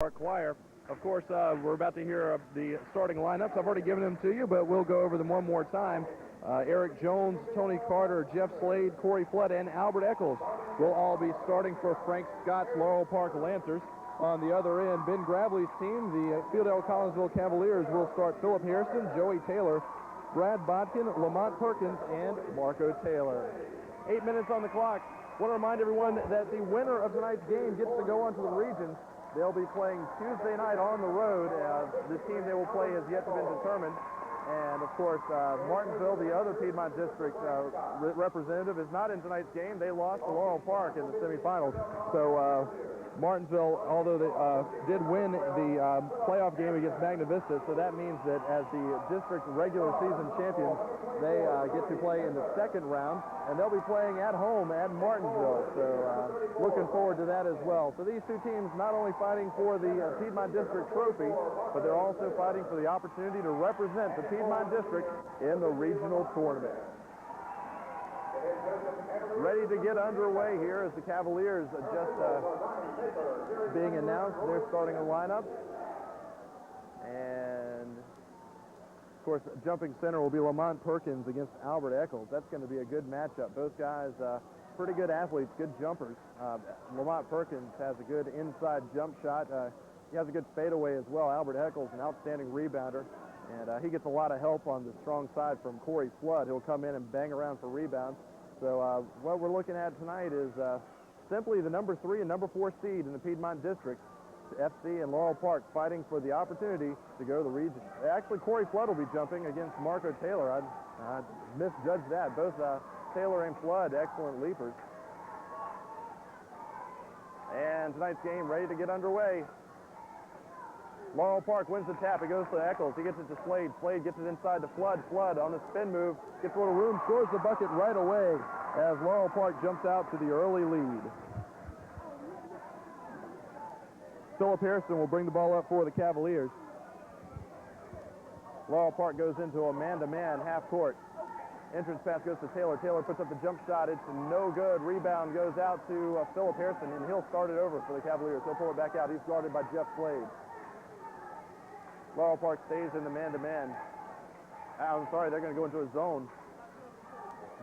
Park Choir. Of course, we're about to hear the starting lineups. I've already given them to you, but we'll go over them one more time. Eric Jones, Tony Carter, Jeff Slade, Corey Flood, and Albert Eccles will all be starting for Frank Scott's Laurel Park Lancers. On the other end, Ben Gravely's team, the Fiedale Collinsville Cavaliers, will start Philip Harrison, Joey Taylor, Brad Bodkin, Lamont Perkins, and Marco Taylor. 8 minutes on the clock. I want to remind everyone that the winner of tonight's game gets to go on to the regions. They'll be playing Tuesday night on the road. The team they will play has yet to be determined. And, of course, Martinsville, the other Piedmont District representative, is not in tonight's game. They lost to Laurel Park in the semifinals. So Martinsville, although they did win the playoff game against Magna Vista, so that means that as the district regular season champions, they get to play in the second round, and they'll be playing at home at Martinsville. So looking forward to that as well. So these two teams not only fighting for the Piedmont District trophy, but they're also fighting for the opportunity to represent the Piedmont District in the regional tournament. Ready to get underway here as the Cavaliers just being announced. They're starting a lineup. And, of course, jumping center will be Lamont Perkins against Albert Eccles. That's going to be a good matchup. Both guys, pretty good athletes, good jumpers. Lamont Perkins has a good inside jump shot. He has a good fadeaway as well. Albert Eccles, an outstanding rebounder. And he gets a lot of help on the strong side from Corey Flood. He'll come in and bang around for rebounds. So what we're looking at tonight is simply the number 3 and number 4 seed in the Piedmont District, FC and Laurel Park, fighting for the opportunity to go to the region. Actually, Corey Flood will be jumping against Marco Taylor. I misjudged that. Both Taylor and Flood, excellent leapers. And tonight's game ready to get underway. Laurel Park wins the tap. It goes to Eccles. He gets it to Slade. Slade gets it inside to Flood. Flood on the spin move. Gets a little room. Scores the bucket right away as Laurel Park jumps out to the early lead. Philip Harrison will bring the ball up for the Cavaliers. Laurel Park goes into a man-to-man half court. Entrance pass goes to Taylor. Taylor puts up the jump shot. It's no good. Rebound goes out to Philip Harrison, and he'll start it over for the Cavaliers. He'll pull it back out. He's guarded by Jeff Slade. Laurel Park stays in the man-to-man. I'm sorry, they're going to go into a zone.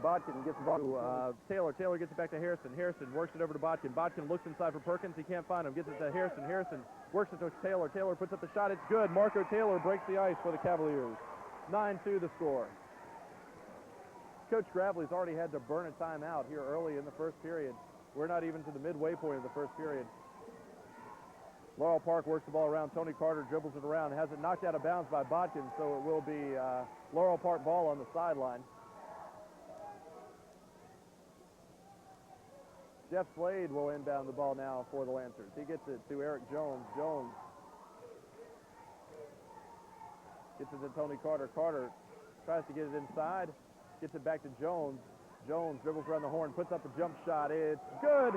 Bodkin gets the ball to Taylor. Taylor gets it back to Harrison. Harrison works it over to Bodkin. Bodkin looks inside for Perkins. He can't find him. Gets it to Harrison. Harrison works it to Taylor. Taylor puts up the shot. It's good. Marco Taylor breaks the ice for the Cavaliers. 9-2 the score. Coach Gravely's already had to burn a timeout here early in the first period. We're not even to the midway point of the first period. Laurel Park works the ball around. Tony Carter dribbles it around. Has it knocked out of bounds by Bodkin, so it will be Laurel Park ball on the sideline. Jeff Slade will inbound the ball now for the Lancers. He gets it to Eric Jones. Jones gets it to Tony Carter. Carter tries to get it inside. Gets it back to Jones. Jones dribbles around the horn, puts up a jump shot. It's good.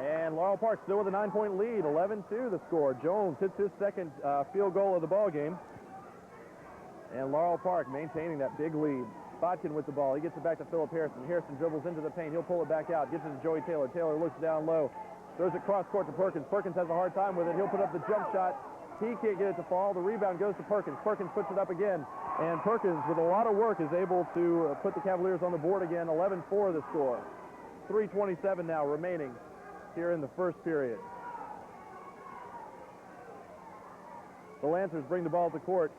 And Laurel Park still with a 9-point lead, 11-2 the score. Jones hits his second field goal of the ball game. And Laurel Park maintaining that big lead. Bodkin with the ball. He gets it back to Philip Harrison. Harrison dribbles into the paint. He'll pull it back out. Gets it to Joey Taylor. Taylor looks down low. Throws it cross court to Perkins. Perkins has a hard time with it. He'll put up the jump shot. He can't get it to fall. The rebound goes to Perkins. Perkins puts it up again. And Perkins, with a lot of work, is able to put the Cavaliers on the board again. 11-4 the score. 3:27 now remaining here in the first period. The Lancers bring the ball to court.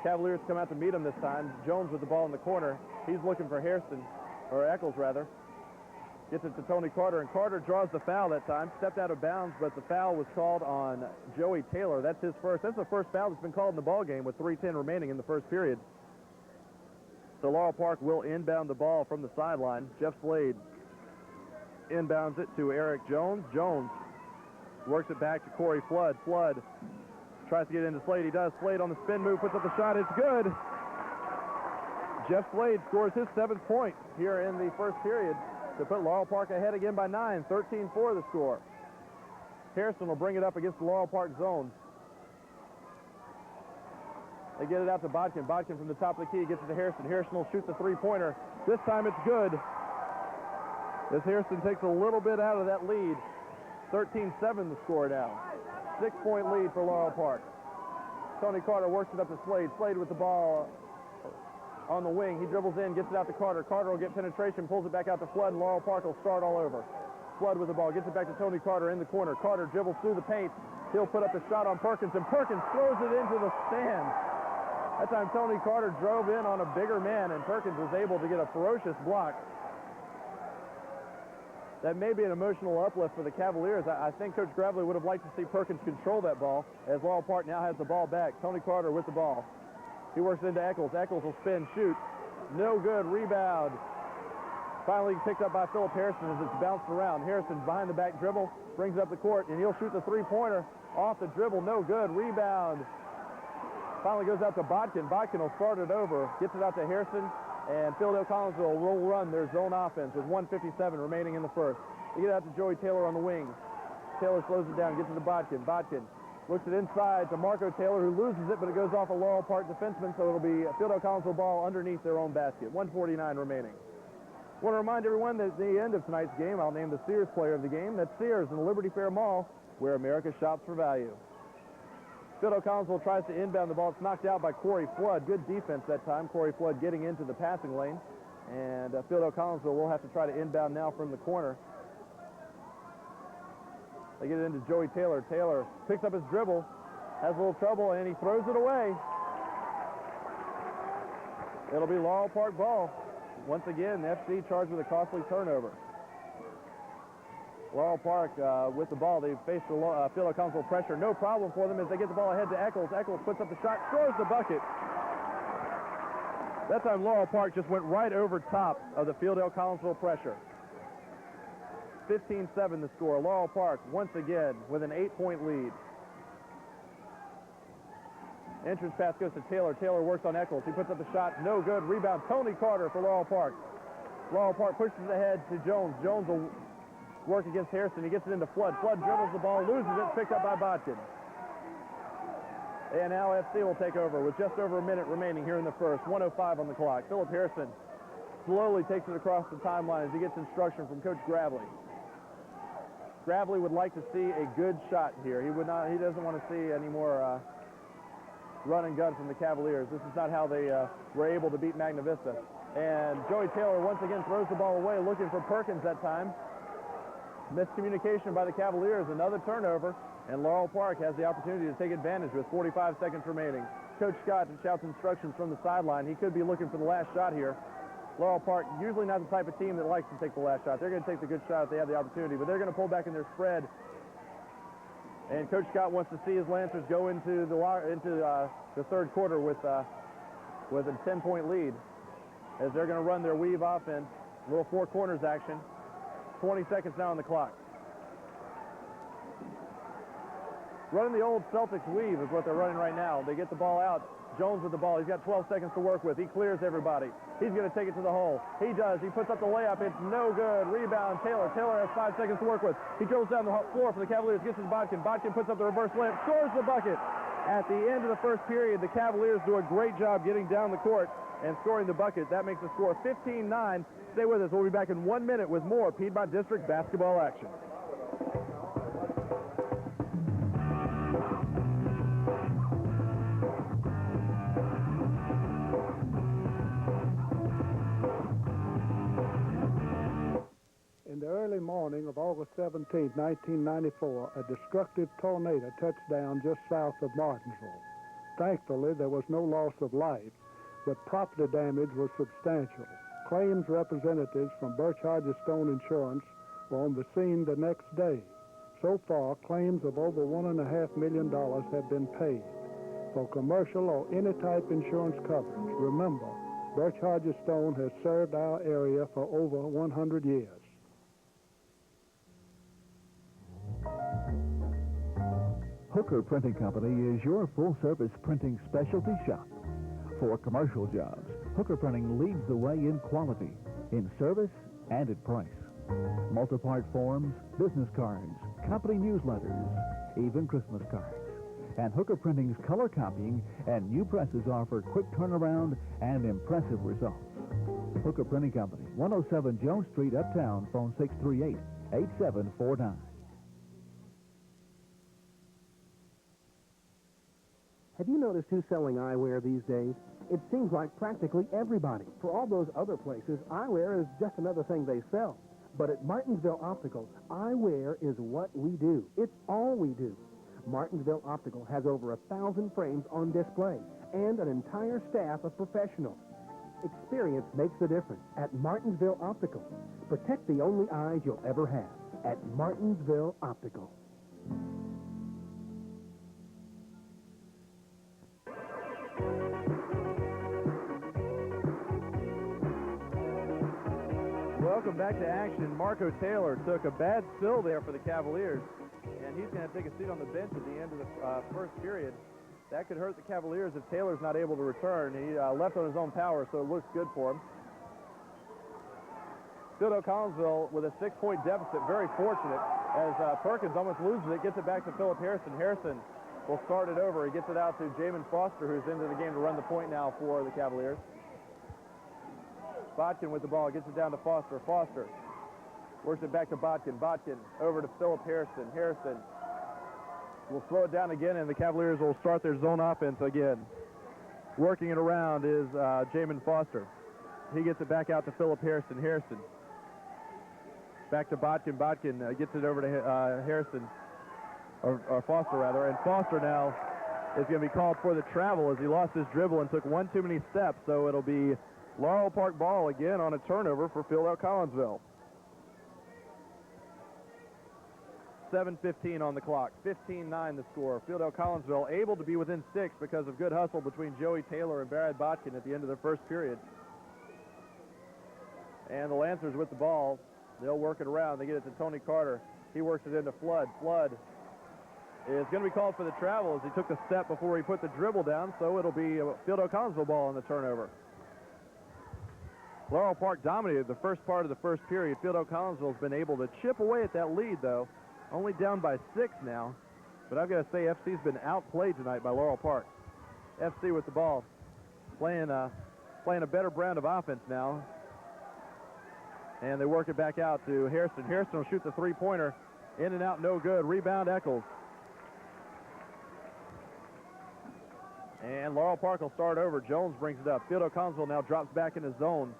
Cavaliers come out to meet them this time. Jones with the ball in the corner. He's looking for Harrison, or Eccles rather. Gets it to Tony Carter, and Carter draws the foul that time. Stepped out of bounds, but the foul was called on Joey Taylor. That's his first. That's the first foul that's been called in the ball game with 3:10 remaining in the first period. So Laurel Park will inbound the ball from the sideline. Jeff Slade inbounds it to Eric Jones. Jones works it back to Corey Flood. Flood tries to get into Slade. He does. Slade on the spin move, puts up the shot. It's good. Jeff Slade scores his 7th point here in the first period to put Laurel Park ahead again by 9. 13-4 the score. Harrison will bring it up against the Laurel Park zone. They get it out to Bodkin. Bodkin from the top of the key gets it to Harrison. Harrison will shoot the three-pointer. This time it's good. As Harrison takes a little bit out of that lead. 13-7 the score now. 6-point lead for Laurel Park. Tony Carter works it up to Slade. Slade with the ball on the wing. He dribbles in, gets it out to Carter. Carter will get penetration, pulls it back out to Flood, and Laurel Park will start all over. Flood with the ball, gets it back to Tony Carter in the corner. Carter dribbles through the paint. He'll put up a shot on Perkins, and Perkins throws it into the stands. That time Tony Carter drove in on a bigger man, and Perkins was able to get a ferocious block. That may be an emotional uplift for the Cavaliers. I think Coach Gravely would have liked to see Perkins control that ball, as Laurel Park now has the ball back. Tony Carter with the ball. He works into Eccles. Eccles will spin, shoot. No good. Rebound. Finally picked up by Philip Harrison as it's bounced around. Harrison behind the back dribble, brings it up the court, and he'll shoot the three-pointer off the dribble. No good. Rebound. Finally goes out to Bodkin. Bodkin will start it over. Gets it out to Harrison. And Fiedale Collinsville will run their zone offense with 1:57 remaining in the first. They get it out to Joey Taylor on the wing. Taylor slows it down, gets it to Bodkin. Bodkin looks it inside to Marco Taylor, who loses it, but it goes off a Laurel Park defenseman, so it'll be a Fiedale Collinsville ball underneath their own basket. 1:49 remaining. I want to remind everyone that at the end of tonight's game, I'll name the Sears player of the game. That's Sears in the Liberty Fair Mall, where America shops for value. Fiedale Collinsville tries to inbound the ball. It's knocked out by Corey Flood. Good defense that time. Corey Flood getting into the passing lane. And Fiedale Collinsville will have to try to inbound now from the corner. They get it into Joey Taylor. Taylor picks up his dribble, has a little trouble, and he throws it away. It'll be Laurel Park ball. Once again, the FC charged with a costly turnover. Laurel Park with the ball. They've faced the Fiedale Collinsville pressure. No problem for them as they get the ball ahead to Eccles. Eccles puts up the shot, scores the bucket. That time Laurel Park just went right over top of the Fiedale Collinsville pressure. 15-7 the score. Laurel Park once again with an 8-point lead. Entrance pass goes to Taylor. Taylor works on Eccles. He puts up the shot. No good. Rebound. Tony Carter for Laurel Park. Laurel Park pushes ahead to Jones. Jones will work against Harrison. He gets it into Flood. Flood dribbles the ball, loses it, picked up by Bodkin. And now FC will take over with just over a minute remaining here in the first. 1:05 on the clock. Philip Harrison slowly takes it across the timeline as he gets instruction from Coach Gravely. Gravely would like to see a good shot here. He doesn't want to see any more run and gun from the Cavaliers. This is not how they were able to beat Magna Vista. And Joey Taylor once again throws the ball away, looking for Perkins that time. Miscommunication by the Cavaliers, another turnover, and Laurel Park has the opportunity to take advantage with 45 seconds remaining. Coach Scott shouts instructions from the sideline. He could be looking for the last shot here. Laurel Park, usually not the type of team that likes to take the last shot. They're going to take the good shot if they have the opportunity, but they're going to pull back in their spread. And Coach Scott wants to see his Lancers go into the third quarter with a 10-point lead as they're going to run their weave offense, a little four corners action. 20 seconds now on the clock. Running the old Celtics weave is what they're running right now. They get the ball out. Jones with the ball. He's got 12 seconds to work with. He clears everybody. He's going to take it to the hole. He does. He puts up the layup. It's no good. Rebound, Taylor. Taylor has 5 seconds to work with. He dribbles down the floor for the Cavaliers. Gets his Bodkin. Bodkin puts up the reverse layup. Scores the bucket. At the end of the first period, the Cavaliers do a great job getting down the court and scoring the bucket. That makes the score 15-9. Stay with us. We'll be back in 1 minute with more Piedmont District basketball action. In the early morning of August 17, 1994, a destructive tornado touched down just south of Martinsville. Thankfully, there was no loss of life, but property damage was substantial. Claims representatives from Birch Hodges Stone Insurance were on the scene the next day. So far, claims of over $1.5 million have been paid for commercial or any type insurance coverage. Remember, Birch Hodges Stone has served our area for over 100 years. Hooker Printing Company is your full-service printing specialty shop. For commercial jobs, Hooker Printing leads the way in quality, in service, and in price. Multi-part forms, business cards, company newsletters, even Christmas cards. And Hooker Printing's color copying and new presses offer quick turnaround and impressive results. Hooker Printing Company, 107 Jones Street, Uptown, phone 638-8749. Have you noticed who's selling eyewear these days? It seems like practically everybody. For all those other places, eyewear is just another thing they sell. But at Martinsville Optical, eyewear is what we do. It's all we do. Martinsville Optical has over 1,000 frames on display and an entire staff of professionals. Experience makes the difference at Martinsville Optical. Protect the only eyes you'll ever have at Martinsville Optical. Welcome back to action. Marco Taylor took a bad spill there for the Cavaliers, and he's going to take a seat on the bench at the end of the first period. That could hurt the Cavaliers if Taylor's not able to return. He left on his own power, so it looks good for him. Fiedale Collinsville with a 6-point deficit, very fortunate, as Perkins almost loses it, gets it back to Philip Harrison. Harrison will start it over. He gets it out to Jamin Foster, who's into the game to run the point now for the Cavaliers. Botkin with the ball, gets it down to Foster. Foster works it back to Botkin. Botkin over to Philip Harrison. Harrison will slow it down again, and the Cavaliers will start their zone offense again. Working it around is Jamin Foster. He gets it back out to Philip Harrison. Harrison back to Botkin. Botkin gets it over to Harrison, or Foster rather, and Foster now is going to be called for the travel as he lost his dribble and took one too many steps, so it'll be Laurel Park ball again on a turnover for Fiedale Collinsville. 7:15 on the clock, 15-9 the score. Fiedale Collinsville able to be within 6 because of good hustle between Joey Taylor and Brad Botkin at the end of the first period. And the Lancers with the ball, they'll work it around. They get it to Tony Carter. He works it into Flood. Flood is going to be called for the travel as he took the step before he put the dribble down, so it'll be a Fiedale Collinsville ball on the turnover. Laurel Park dominated the first part of the first period. Fiedale Collinsville's been able to chip away at that lead, though. Only down by 6 now. But I've got to say, FC's been outplayed tonight by Laurel Park. FC with the ball, playing a better brand of offense now. And they work it back out to Harrison. Harrison will shoot the three-pointer. In and out, no good. Rebound, Eccles. And Laurel Park will start over. Jones brings it up. Fiedale Collinsville now drops back in his zone.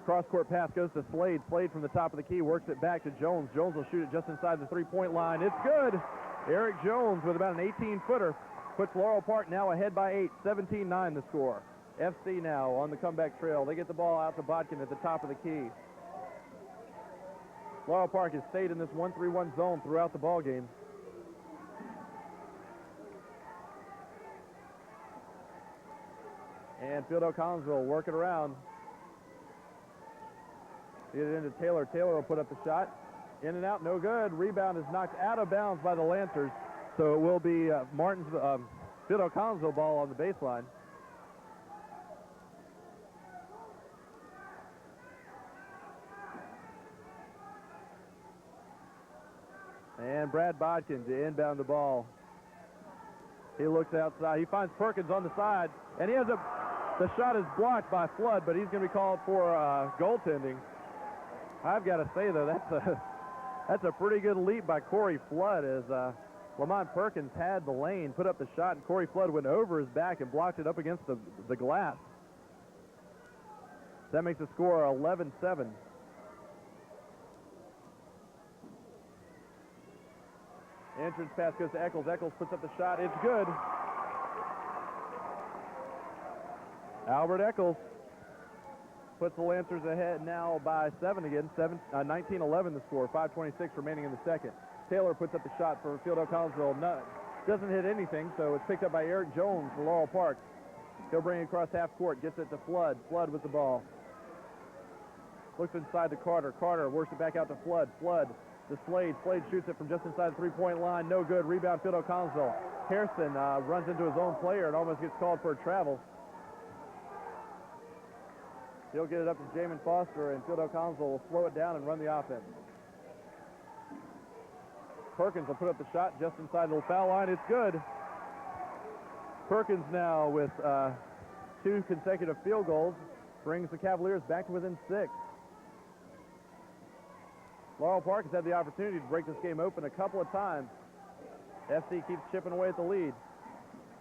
Cross-court pass goes to Slade. Slade from the top of the key works it back to Jones. Jones will shoot it just inside the three-point line. It's good. Eric Jones with about an 18-footer puts Laurel Park now ahead by 8. 17-9 the score. FC now on the comeback trail. They get the ball out to Botkin at the top of the key. Laurel Park has stayed in this 1-3-1 zone throughout the ball game. And Fiedale Collinsville working around. Get it into Taylor. Taylor will put up the shot. In and out, no good. Rebound is knocked out of bounds by the Lancers. So it will be Fiedale Collinsville ball on the baseline. And Brad Botkin to inbound the ball. He looks outside. He finds Perkins on the side. And he has the shot is blocked by Flood, but he's going to be called for goaltending. I've got to say, though, that's a pretty good leap by Corey Flood as Lamont Perkins had the lane, put up the shot, and Corey Flood went over his back and blocked it up against the glass. That makes the score 11-7. Entrance pass goes to Eccles. Eccles puts up the shot. It's good. Albert Eccles puts the Lancers ahead now by 7 again. 19-11 the score. 5:26 remaining in the second. Taylor puts up the shot for Fiedale Collinsville. Doesn't hit anything, so it's picked up by Eric Jones for Laurel Park. He'll bring it across half court. Gets it to Flood. Flood with the ball. Looks inside to Carter. Carter works it back out to Flood. Flood to Slade. Slade shoots it from just inside the three-point line. No good. Rebound, Fiedale Collinsville. Harrison runs into his own player and almost gets called for a travel. He'll get it up to Jamin Foster, and Fiedale Collinsville will slow it down and run the offense. Perkins will put up the shot just inside the foul line. It's good. Perkins now with 2 consecutive field goals. brings the Cavaliers back to within 6. Laurel Park has had the opportunity to break this game open a couple of times. FC keeps chipping away at the lead.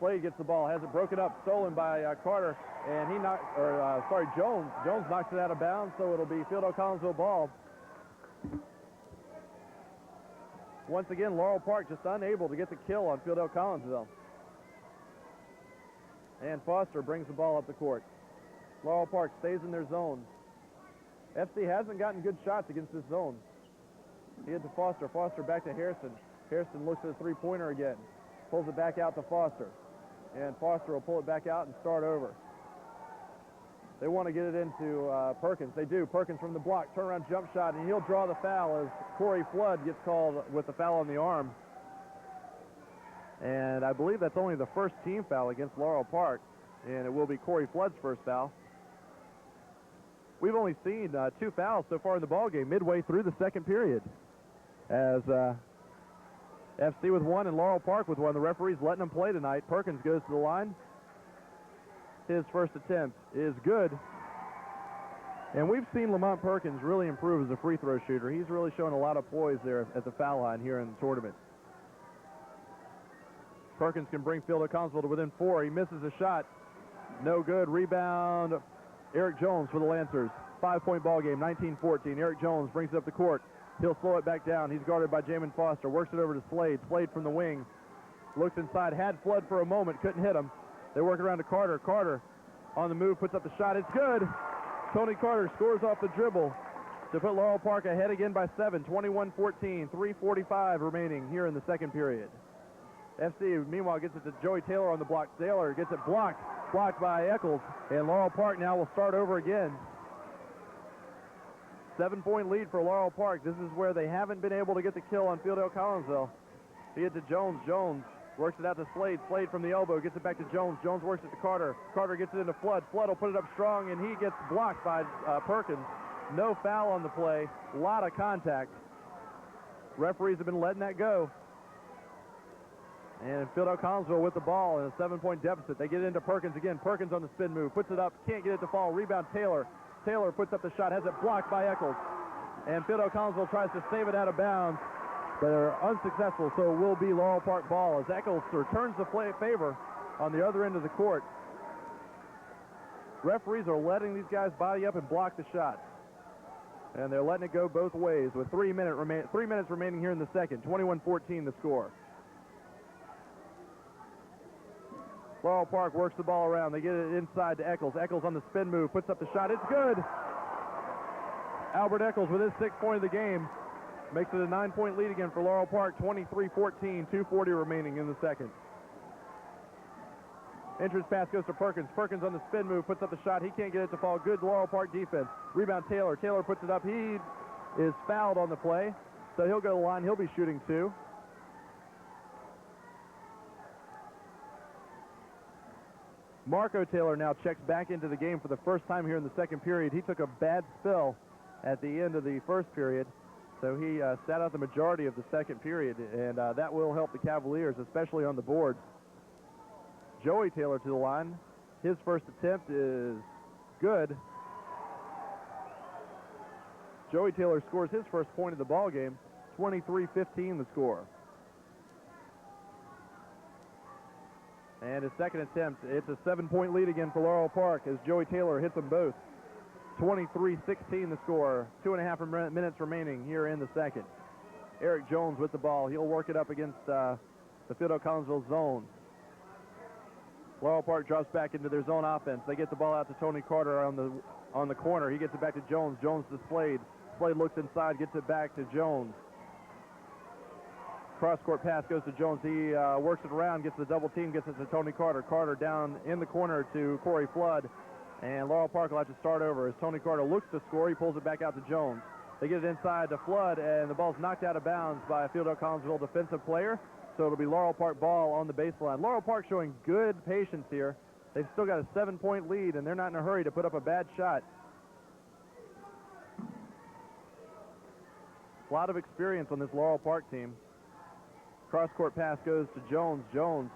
Slade gets the ball, has it broken up, stolen by Carter, and Jones. Jones knocks it out of bounds, so it'll be Fiedale Collinsville ball. Once again, Laurel Park just unable to get the kill on Fiedale Collinsville. And Foster brings the ball up the court. Laurel Park stays in their zone. FC hasn't gotten good shots against this zone. He hit to Foster. Foster back to Harrison. Harrison looks at a three-pointer again. Pulls it back out to Foster. And Foster will pull it back out and start over. They want to get it into Perkins. They do. Perkins from the block. Turnaround jump shot, and he'll draw the foul as Corey Flood gets called with the foul on the arm. And I believe that's only the first team foul against Laurel Park, and it will be Corey Flood's first foul. We've only seen 2 fouls so far in the ballgame midway through the second period, as FC with 1 and Laurel Park with 1. The referee's letting them play tonight. Perkins goes to the line. His first attempt is good. And we've seen Lamont Perkins really improve as a free throw shooter. He's really shown a lot of poise there at the foul line here in the tournament. Perkins can bring Fiedale Collinsville to within 4. He misses a shot. No good. Rebound, Eric Jones for the Lancers. 5-point ball game, 19-14. Eric Jones brings it up the court. He'll slow it back down. He's guarded by Jamin Foster. Works it over to Slade. Slade from the wing. Looks inside. Had Flood for a moment. Couldn't hit him. They work around to Carter. Carter on the move. Puts up the shot. It's good. Tony Carter scores off the dribble to put Laurel Park ahead again by 7. 21-14. 3:45 remaining here in the second period. FC, meanwhile, gets it to Joey Taylor on the block. Taylor gets it blocked. Blocked by Eccles. And Laurel Park now will start over again. 7-point lead for Laurel Park. This is where they haven't been able to get the kill on Fiedale Collinsville. He hit to Jones. Jones works it out to Slade. Slade from the elbow gets it back to Jones. Jones works it to Carter. Carter gets it into Flood. Flood will put it up strong, and he gets blocked by Perkins. No foul on the play. A lot of contact. Referees have been letting that go. And Fiedale Collinsville with the ball in a 7-point deficit. They get it into Perkins again. Perkins on the spin move. Puts it up. Can't get it to fall. Rebound Taylor. Taylor puts up the shot. Has it blocked by Eccles. And Fiedale Collinsville tries to save it out of bounds. But they're unsuccessful, so it will be Laurel Park ball as Eccles returns the favor on the other end of the court. Referees are letting these guys body up and block the shots. And they're letting it go both ways with 3 minutes remaining here in the second. 21-14 the score. Laurel Park works the ball around. They get it inside to Eccles. Eccles on the spin move, puts up the shot. It's good. Albert Eccles with his 6th point of the game makes it a 9-point lead again for Laurel Park. 23-14, 2:40 remaining in the second. Entrance pass goes to Perkins. Perkins on the spin move, puts up the shot. He can't get it to fall. Good Laurel Park defense. Rebound Taylor. Taylor puts it up. He is fouled on the play, so he'll go to the line. He'll be shooting 2. Marco Taylor now checks back into the game for the first time here in the second period. He took a bad spill at the end of the first period, so he sat out the majority of the second period, and that will help the Cavaliers, especially on the boards. Joey Taylor to the line. His first attempt is good. Joey Taylor scores his first point of the ball game. 23-15 the score. And his second attempt, it's a 7-point lead again for Laurel Park as Joey Taylor hits them both. 23-16 the score. 2.5 minutes remaining here in the second. Eric Jones with the ball. He'll work it up against the Fiedale Collinsville zone. Laurel Park drops back into their zone offense. They get the ball out to Tony Carter on the corner. He gets it back to Jones. Jones to Slade. Slade looks inside, gets it back to Jones. Cross-court pass goes to Jones. He works it around, gets the double team, gets it to Tony Carter. Carter down in the corner to Corey Flood. And Laurel Park will have to start over. As Tony Carter looks to score, he pulls it back out to Jones. They get it inside to Flood, and the ball's knocked out of bounds by a Fiedale Collinsville defensive player. So it'll be Laurel Park ball on the baseline. Laurel Park showing good patience here. They've still got a 7-point lead, and they're not in a hurry to put up a bad shot. A lot of experience on this Laurel Park team. Cross-court pass goes to Jones. Jones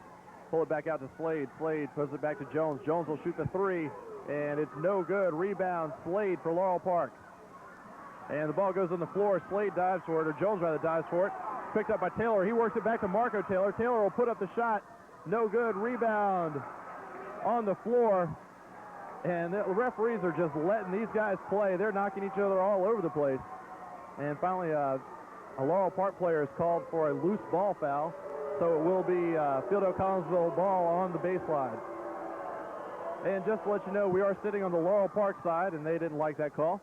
pull it back out to Slade. Slade puts it back to Jones. Jones will shoot the 3. and it's no good. Rebound, Slade for Laurel Park. And the ball goes on the floor. Slade dives for it, or Jones rather dives for it. Picked up by Taylor. He works it back to Marco Taylor. Taylor will put up the shot. No good. Rebound on the floor. And the referees are just letting these guys play. They're knocking each other all over the place. And finally, a Laurel Park player is called for a loose ball foul. So it will be Fiedale Collinsville ball on the baseline. And just to let you know, we are sitting on the Laurel Park side, and they didn't like that call.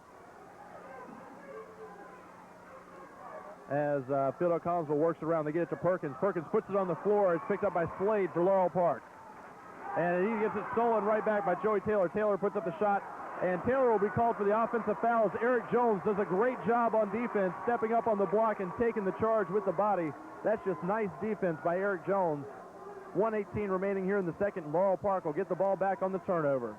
As Fiedale Collinsville works around, they get it to Perkins. Perkins puts it on the floor. It's picked up by Slade for Laurel Park. And he gets it stolen right back by Joey Taylor. Taylor puts up the shot, and Taylor will be called for the offensive foul as Eric Jones does a great job on defense, stepping up on the block and taking the charge with the body. That's just nice defense by Eric Jones. 1:18 remaining here in the second. Laurel Park will get the ball back on the turnover.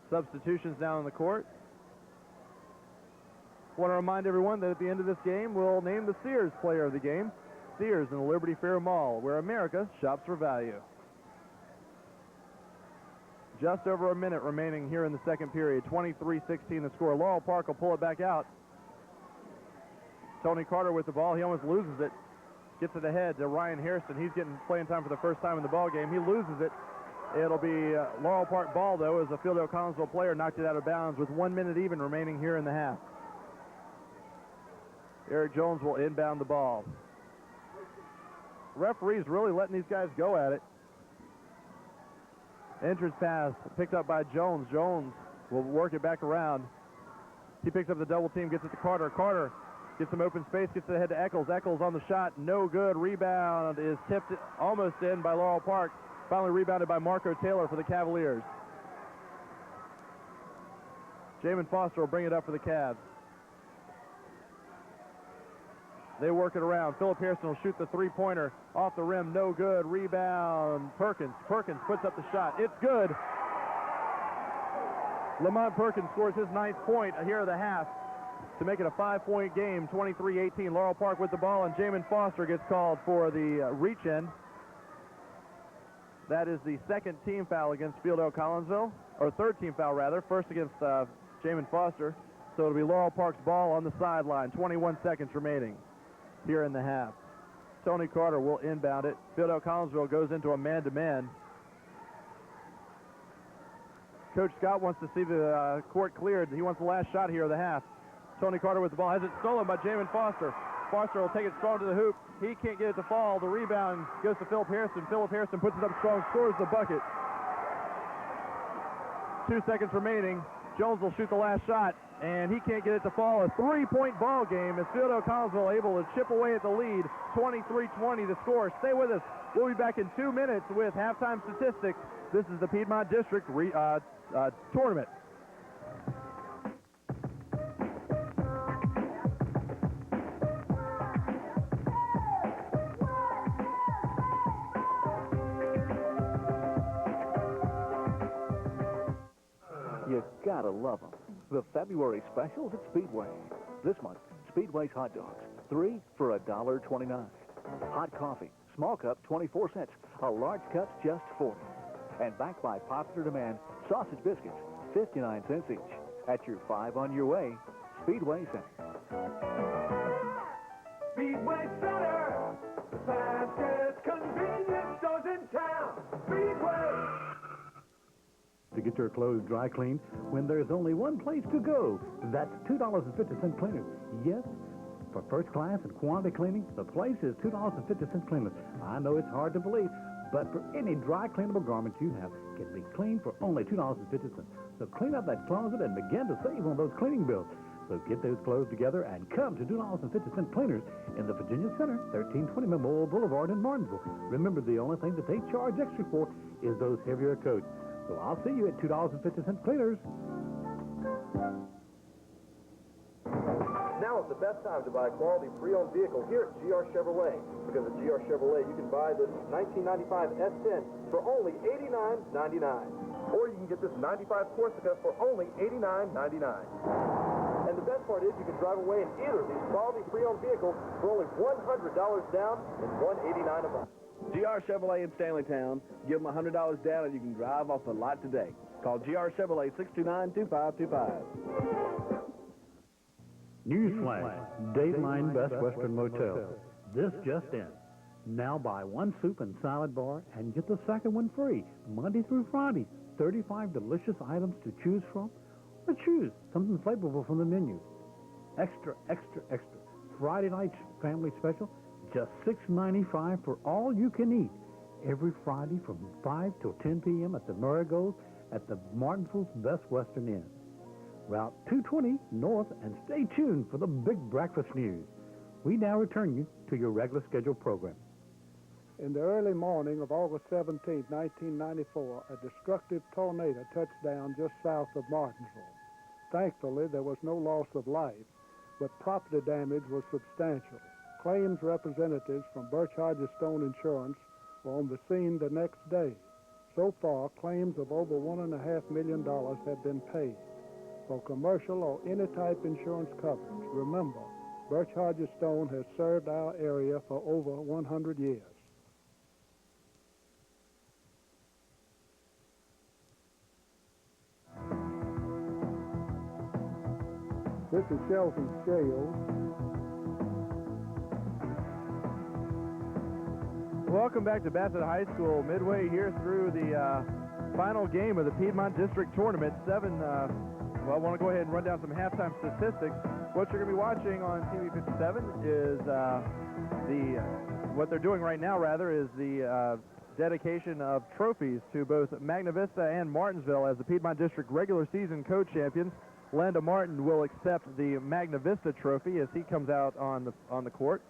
Substitutions now in the court. Want to remind everyone that at the end of this game, we'll name the Sears player of the game. Sears in the Liberty Fair Mall, where America shops for value. Just over a minute remaining here in the second period. 23-16 the score. Laurel Park will pull it back out. Tony Carter with the ball. He almost loses it. Gets it ahead to Ryan Hairston. He's getting playing time for the first time in the ball game. He loses it. It'll be Laurel Park ball, though, as a Fiedale Collinsville player knocked it out of bounds with 1 minute even remaining here in the half. Eric Jones will inbound the ball. Referees really letting these guys go at it. Entrance pass picked up by Jones. Jones will work it back around. He picks up the double team, gets it to Carter. Carter gets some open space, gets it ahead to Eccles. Eccles on the shot, no good. Rebound is tipped almost in by Laurel Park. Finally rebounded by Marco Taylor for the Cavaliers. Jamin Foster will bring it up for the Cavs. They work it around. Philip Hairston will shoot the three-pointer off the rim. No good. Rebound. Perkins. Perkins puts up the shot. It's good. Lamont Perkins scores his 9th point here of the half to make it a 5-point game. 23-18. Laurel Park with the ball, and Jamin Foster gets called for the reach in. That is the second team foul against Fiedale Collinsville, or third team foul rather. First against Jamin Foster. So it'll be Laurel Park's ball on the sideline. 21 seconds remaining here in the half. Tony Carter will inbound it. Fiedale Collinsville goes into a man-to-man. Coach Scott wants to see the court cleared. He wants the last shot here of the half. Tony Carter with the ball. Has it stolen by Jamin Foster. Foster will take it strong to the hoop. He can't get it to fall. The rebound goes to Philip Hairston. Philip Hairston puts it up strong, scores the bucket. 2 seconds remaining. Jones will shoot the last shot, and he can't get it to fall. A 3-point ball game as Fiedale Collinsville able to chip away at the lead. 23-20 the score. Stay with us. We'll be back in 2 minutes with halftime statistics. This is the Piedmont District tournament. You gotta love them. The February specials at Speedway. This month, Speedway's hot dogs, 3 for $1.29. Hot coffee, small cup, 24 cents. A large cup, just 40. And backed by popular demand, sausage biscuits, 59 cents each. At your 5 on your way, Speedway Center. Speedway Center, the fastest convenience stores in town. Speedway. To get your clothes dry cleaned when there's only one place to go. That's $2.50 Cleaners. Yes, for first class and quantity cleaning, the place is $2.50 Cleaners. I know it's hard to believe, but for any dry cleanable garments you have can be cleaned for only $2.50. So clean up that closet and begin to save on those cleaning bills. So get those clothes together and come to $2.50 Cleaners in the Virginia Center, 1320 Memorial Boulevard in Martinsville. Remember, the only thing that they charge extra for is those heavier coats. So I'll see you at $2.50 Cleaners. Now is the best time to buy a quality pre-owned vehicle here at GR Chevrolet. Because at GR Chevrolet, you can buy this 1995 S10 for only $89.99. Or you can get this 95 Corsica for only $89.99. And the best part is you can drive away in either of these quality pre-owned vehicles for only $100 down and $189 a month. GR Chevrolet in Stanleytown. Give them $100 down and you can drive off the lot today. Call GR Chevrolet 629-2525. Newsflash, Dateline Best Western Motel. This just in. Now buy one soup and salad bar and get the second one free. Monday through Friday. 35 delicious items to choose from. Or choose something flavorful from the menu. Extra, extra, extra. Friday night family special, just $6.95 for all you can eat. Every Friday from 5 till 10 p.m. at the Marigold at the Martinsville's Best Western Inn. Route 220 north, and stay tuned for the big breakfast news. We now return you to your regular scheduled program. In the early morning of August 17, 1994, a destructive tornado touched down just south of Martinsville. Thankfully, there was no loss of life, but property damage was substantial. Claims representatives from Birch Hodges Stone Insurance were on the scene the next day. So far, claims of over $1.5 million have been paid. For commercial or any type insurance coverage, remember, Birch Hodges Stone has served our area for over 100 years. This is Shelton Scales. Welcome back to Bassett High School. Midway here through the final game of the Piedmont District Tournament. I want to go ahead and run down some halftime statistics. What you're going to be watching on TV 57 is what they're doing right now, rather, is the dedication of trophies to both Magna Vista and Martinsville as the Piedmont District regular season co-champions. Landa Martin will accept the Magna Vista trophy as he comes out on the court.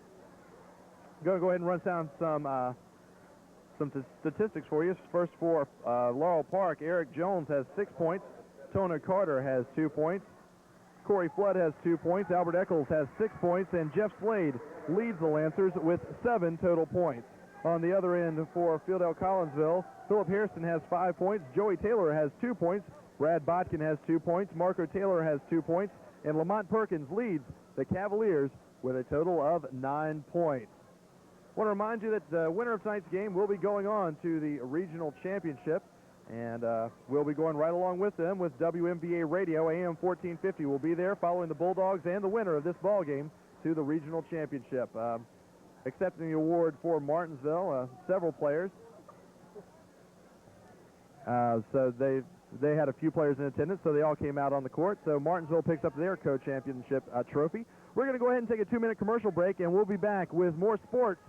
Going to go ahead and run down some statistics for you. First for Laurel Park, Eric Jones has 6 points. Tony Carter has 2 points. Corey Flood has 2 points. Albert Eccles has 6 points. And Jeff Slade leads the Lancers with 7 total points. On the other end for Fiedale Collinsville, Philip Hairston has 5 points. Joey Taylor has 2 points. Brad Botkin has 2 points. Marco Taylor has 2 points. And Lamont Perkins leads the Cavaliers with a total of 9 points. I want to remind you that the winner of tonight's game will be going on to the regional championship. And we'll be going right along with them with WMVA Radio. AM 1450 will be there following the Bulldogs and the winner of this ball game to the regional championship. Accepting the award for Martinsville, several players. So they had a few players in attendance, so they all came out on the court. So Martinsville picks up their co-championship trophy. We're going to go ahead and take a 2-minute commercial break, and we'll be back with more sports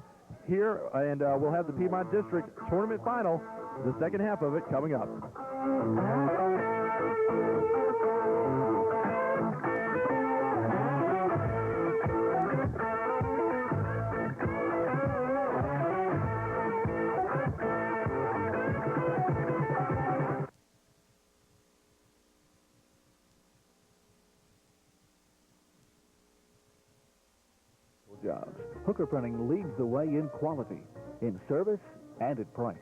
here, and we'll have the Piedmont District Tournament Final, the second half of it, coming up. Jobs. Hooker Printing leads the way in quality, in service, and at price.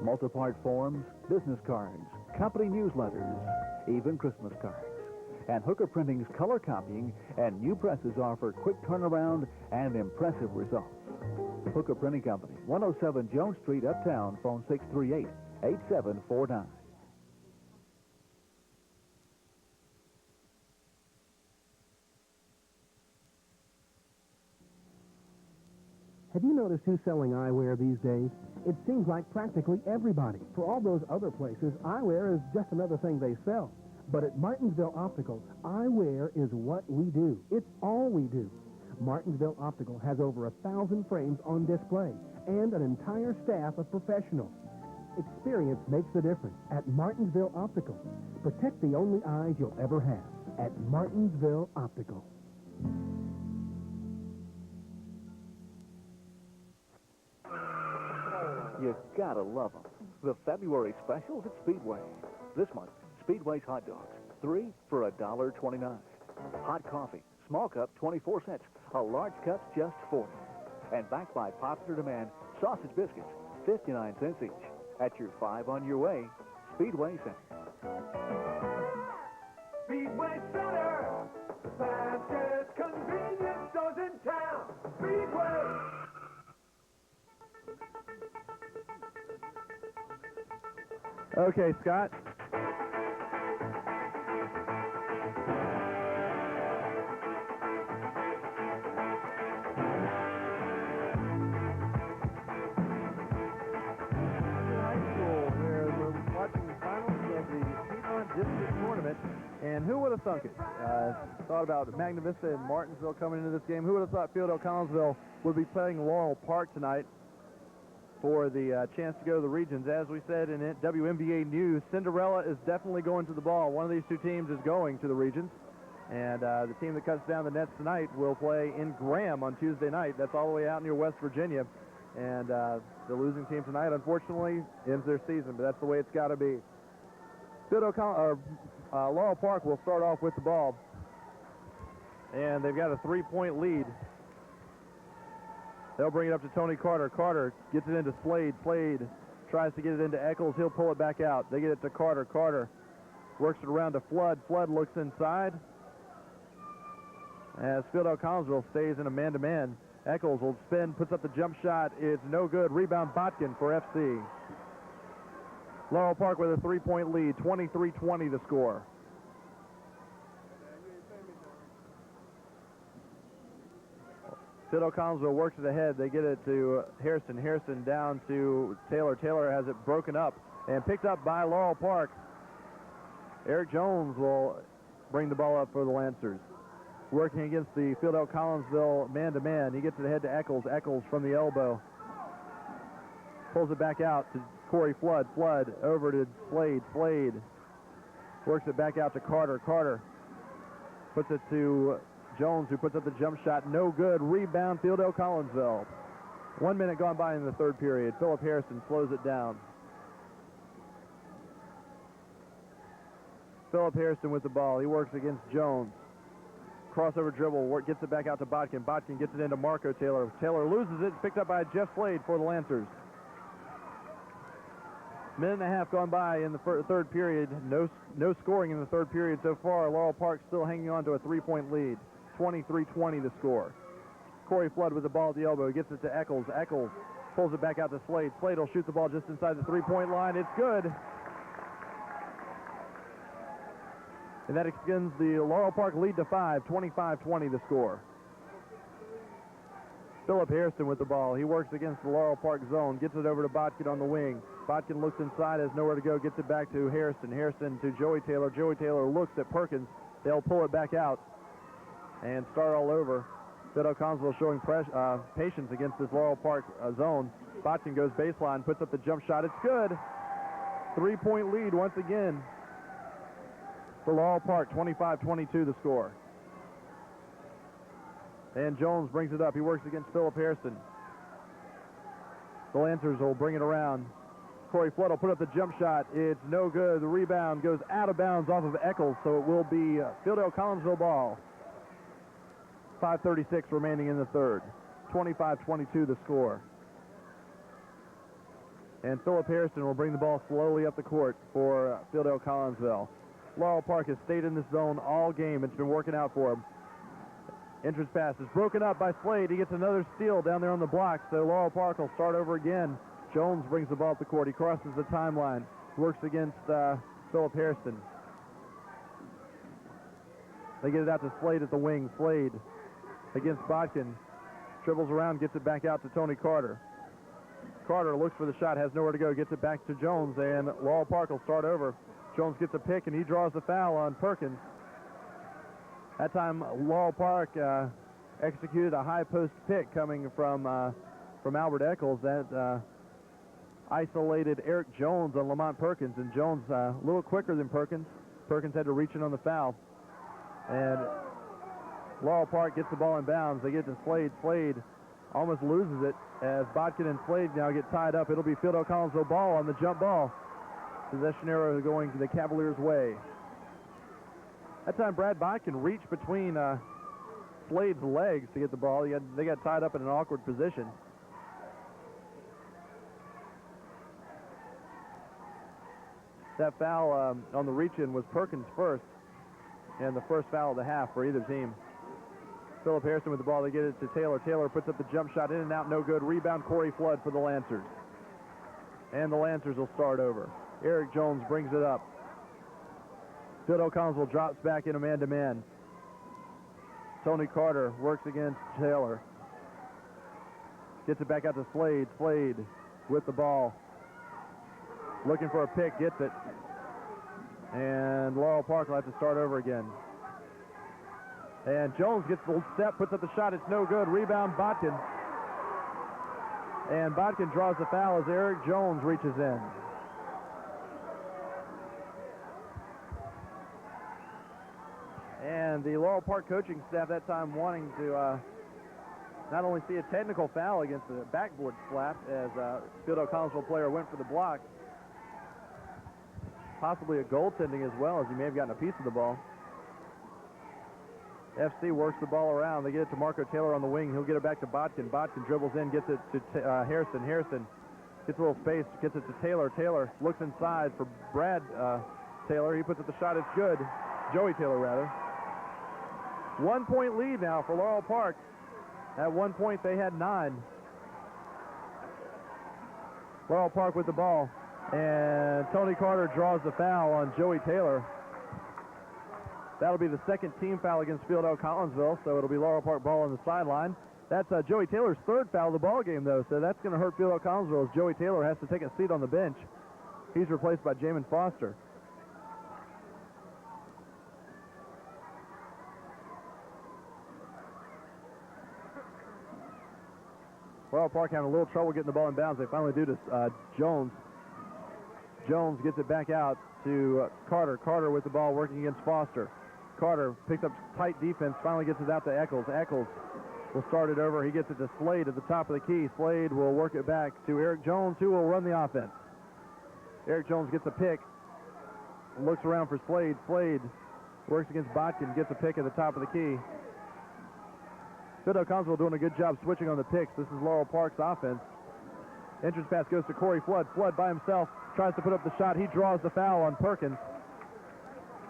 Multi-part forms, business cards, company newsletters, even Christmas cards. And Hooker Printing's color copying and new presses offer quick turnaround and impressive results. Hooker Printing Company, 107 Jones Street, Uptown, phone 638-8749. Have you noticed who's selling eyewear these days? It seems like practically everybody. For all those other places, eyewear is just another thing they sell. But at Martinsville Optical, eyewear is what we do. It's all we do. Martinsville Optical has over 1,000 frames on display and an entire staff of professionals. Experience makes the difference at Martinsville Optical. Protect the only eyes you'll ever have at Martinsville Optical. You gotta love them. The February specials at Speedway. This month, Speedway's hot dogs, 3 for $1.29. Hot coffee, small cup, 24 cents. A large cup, just 40. And backed by popular demand, sausage biscuits, 59 cents each. At your 5 on your way, Speedway Center. Speedway Center, the Okay, Scott. District tournament, and who would have thunk it? Thought about Magna Vista and Martinsville coming into this game. Who would have thought Fiedale Collinsville would be playing Laurel Park tonight for the chance to go to the regions? As we said in WNBA News, Cinderella is definitely going to the ball. One of these two teams is going to the regions, and the team that cuts down the nets tonight will play in Graham on Tuesday night. That's all the way out near West Virginia, and the losing team tonight, unfortunately, ends their season, but that's the way it's got to be. Laurel Park will start off with the ball, and they've got a 3-point lead. They'll bring it up to Tony Carter. Carter gets it into Slade. Slade tries to get it into Eccles. He'll pull it back out. They get it to Carter. Carter works it around to Flood. Flood looks inside as Fiedale Collinsville stays in a man-to-man. Eccles will spin, puts up the jump shot. It's no good. Rebound Botkin for FC. Laurel Park with a 3-point lead, 23-20 the score. Fiedale Collinsville works it ahead. They get it to Harrison. Harrison down to Taylor. Taylor has it broken up and picked up by Laurel Park. Eric Jones will bring the ball up for the Lancers. Working against the Fiedale Collinsville man-to-man. He gets it ahead to Eccles. Eccles from the elbow. Pulls it back out to Corey Flood. Flood over to Slade. Slade works it back out to Carter. Carter puts it to Jones, who puts up the jump shot. No good. Rebound, Fiedale Collinsville. 1 minute gone by in the third period. Philip Harrison slows it down. Philip Harrison with the ball. He works against Jones. Crossover dribble, gets it back out to Botkin. Botkin gets it into Marco Taylor. Taylor loses it. Picked up by Jeff Slade for the Lancers. Minute and a half gone by in the third period. No scoring in the third period so far. Laurel Park still hanging on to a 3-point lead. 23-20 the score. Corey Flood with the ball at the elbow. He gets it to Eccles. Eccles pulls it back out to Slade. Slade will shoot the ball just inside the 3-point line. It's good. And that extends the Laurel Park lead to 5. 25-20 the score. Philip Harrison with the ball. He works against the Laurel Park zone. Gets it over to Botkin on the wing. Botkin looks inside, has nowhere to go. Gets it back to Harrison. Harrison to Joey Taylor. Joey Taylor looks at Perkins. They'll pull it back out and start all over. Fiedale Collinsville showing patience against this Laurel Park zone. Botkin goes baseline, puts up the jump shot. It's good. 3-point lead once again for Laurel Park. 25-22 the score. And Jones brings it up. He works against Philip Harrison. The Lancers will bring it around. Corey Flood will put up the jump shot. It's no good. The rebound goes out of bounds off of Eccles, so it will be Fiedale Collinsville ball. 5:36 remaining in the third. 25-22 the score. And Philip Harrison will bring the ball slowly up the court for Fiedale Collinsville. Laurel Park has stayed in this zone all game. It's been working out for him. Entrance pass is broken up by Slade. He gets another steal down there on the block, so Laurel Park will start over again. Jones brings the ball up the court. He crosses the timeline. Works against Philip Harrison. They get it out to Slade at the wing. Slade against Botkin. Dribbles around, gets it back out to Tony Carter. Carter looks for the shot, has nowhere to go, gets it back to Jones, and Laurel Park will start over. Jones gets a pick, and he draws the foul on Perkins. That time, Laurel Park executed a high post pick coming from Albert Eccles that isolated Eric Jones on Lamont Perkins, and Jones a little quicker than Perkins. Perkins had to reach in on the foul, and Laurel Park gets the ball in bounds. They get to Slade. Slade almost loses it as Botkin and Slade now get tied up. It'll be Fiedale Collinsville ball on the jump ball. Possession arrow going the Cavaliers' way. That time, Brad Botkin reached between Slade's legs to get the ball. They got tied up in an awkward position. That foul on the reach-in was Perkins first, and the first foul of the half for either team. Philip Harrison with the ball. They get it to Taylor. Taylor puts up the jump shot, in and out, no good. Rebound, Corey Flood for the Lancers. And the Lancers will start over. Eric Jones brings it up. Fiedale Collinsville drops back into man-to-man. Tony Carter works against Taylor. Gets it back out to Slade. Slade with the ball. Looking for a pick, gets it. And Laurel Park will have to start over again. And Jones gets the step, puts up the shot. It's no good. Rebound, Botkin. And Botkin draws the foul as Eric Jones reaches in. And the Laurel Park coaching staff that time wanting to not only see a technical foul against the backboard slap as Fiedale Collinsville player went for the block, possibly a goaltending as well, as he may have gotten a piece of the ball. FC works the ball around. They get it to Marco Taylor on the wing. He'll get it back to Botkin. Botkin dribbles in, gets it to Harrison. Harrison gets a little space, gets it to Taylor. Taylor looks inside for Brad Taylor. He puts up the shot. It's good. Joey Taylor, rather. 1 point lead now for Laurel Park. At one point, they had 9. Laurel Park with the ball. And Tony Carter draws the foul on Joey Taylor. That'll be the second team foul against Fiedale Collinsville, so it'll be Laurel Park ball on the sideline. That's Joey Taylor's third foul of the ball game, though, so that's going to hurt Fiedale Collinsville as Joey Taylor has to take a seat on the bench. He's replaced by Jamin Foster. Laurel Park having a little trouble getting the ball in bounds. They finally do to Jones. Jones gets it back out to Carter. Carter with the ball working against Foster. Carter picks up tight defense, finally gets it out to Eccles. Eccles will start it over. He gets it to Slade at the top of the key. Slade will work it back to Eric Jones, who will run the offense. Eric Jones gets a pick, looks around for Slade. Slade works against Botkin, gets a pick at the top of the key. Fiedale Collinsville doing a good job switching on the picks. This is Laurel Park's offense. Entrance pass goes to Corey Flood. Flood by himself tries to put up the shot. He draws the foul on Perkins.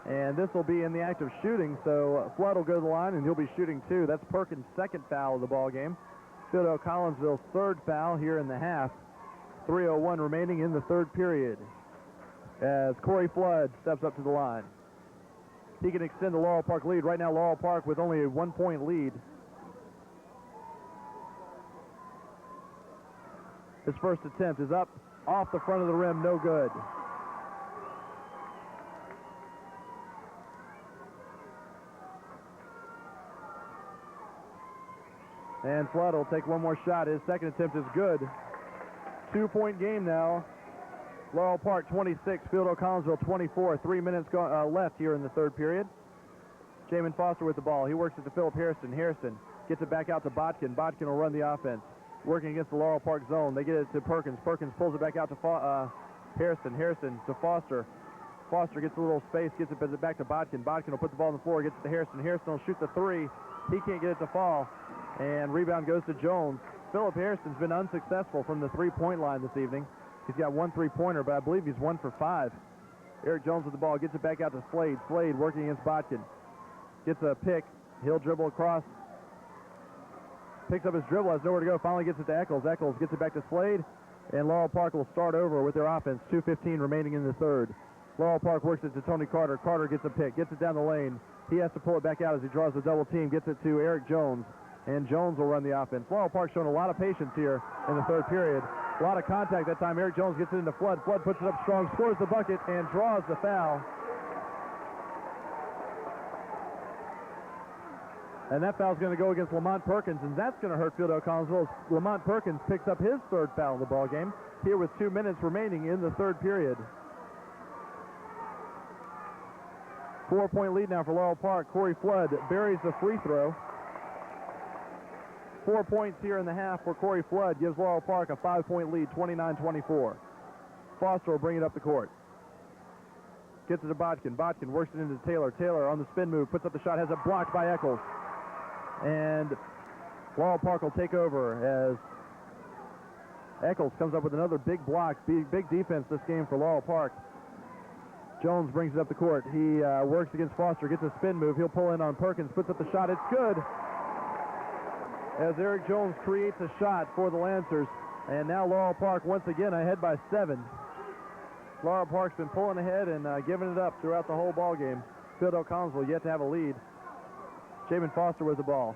And this will be in the act of shooting, so Flood will go to the line, and he'll be shooting too. That's Perkins' second foul of the ball game. Fiedale Collinsville's third foul here in the half. 3:01 remaining in the third period as Corey Flood steps up to the line. He can extend the Laurel Park lead. Right now, Laurel Park with only a 1 point lead. His first attempt is up off the front of the rim, no good. And Flood will take one more shot. His second attempt is good. 2 point game now. Laurel Park 26, Fiedale Collinsville 24. 3 minutes left here in the third period. Jamin Foster with the ball. He works it to Philip Harrison. Harrison gets it back out to Botkin. Botkin will run the offense. Working against the Laurel Park zone. They get it to Perkins. Perkins pulls it back out to Harrison. Harrison to Foster. Foster gets a little space, gets it back to Botkin. Botkin will put the ball on the floor, gets it to Harrison. Harrison will shoot the three. He can't get it to fall. And rebound goes to Jones. Philip Harrison's been unsuccessful from the three-point line this evening. He's got one three-pointer, but I believe he's 1 for 5. Eric Jones with the ball, gets it back out to Slade. Slade working against Botkin. Gets a pick. He'll dribble across. Picks up his dribble, has nowhere to go. Finally gets it to Eccles. Eccles gets it back to Slade. And Laurel Park will start over with their offense. 2:15 remaining in the third. Laurel Park works it to Tony Carter. Carter gets a pick, gets it down the lane. He has to pull it back out as he draws the double team. Gets it to Eric Jones. And Jones will run the offense. Laurel Park showing a lot of patience here in the third period. A lot of contact that time. Eric Jones gets it into Flood. Flood puts it up strong, scores the bucket, and draws the foul. And that foul's going to go against Lamont Perkins, and that's going to hurt Fiedale Collinsville. Lamont Perkins picks up his third foul of the ball game here with 2 minutes remaining in the third period. 4 point lead now for Laurel Park. Corey Flood buries the free throw. 4 points here in the half for Corey Flood gives Laurel Park a 5 point lead, 29-24. Foster will bring it up the court. Gets it to Botkin. Botkin works it into Taylor. Taylor on the spin move, puts up the shot, has it blocked by Eccles. And Laurel Park will take over as Eccles comes up with another big block, big defense this game for Laurel Park. Jones brings it up the court. He works against Foster, gets a spin move. He'll pull in on Perkins, puts up the shot. It's good. As Eric Jones creates a shot for the Lancers. And now Laurel Park once again ahead by 7. Laurel Park's been pulling ahead and giving it up throughout the whole ball game. Fiedale Collinsville yet to have a lead. Jamin Foster with the ball.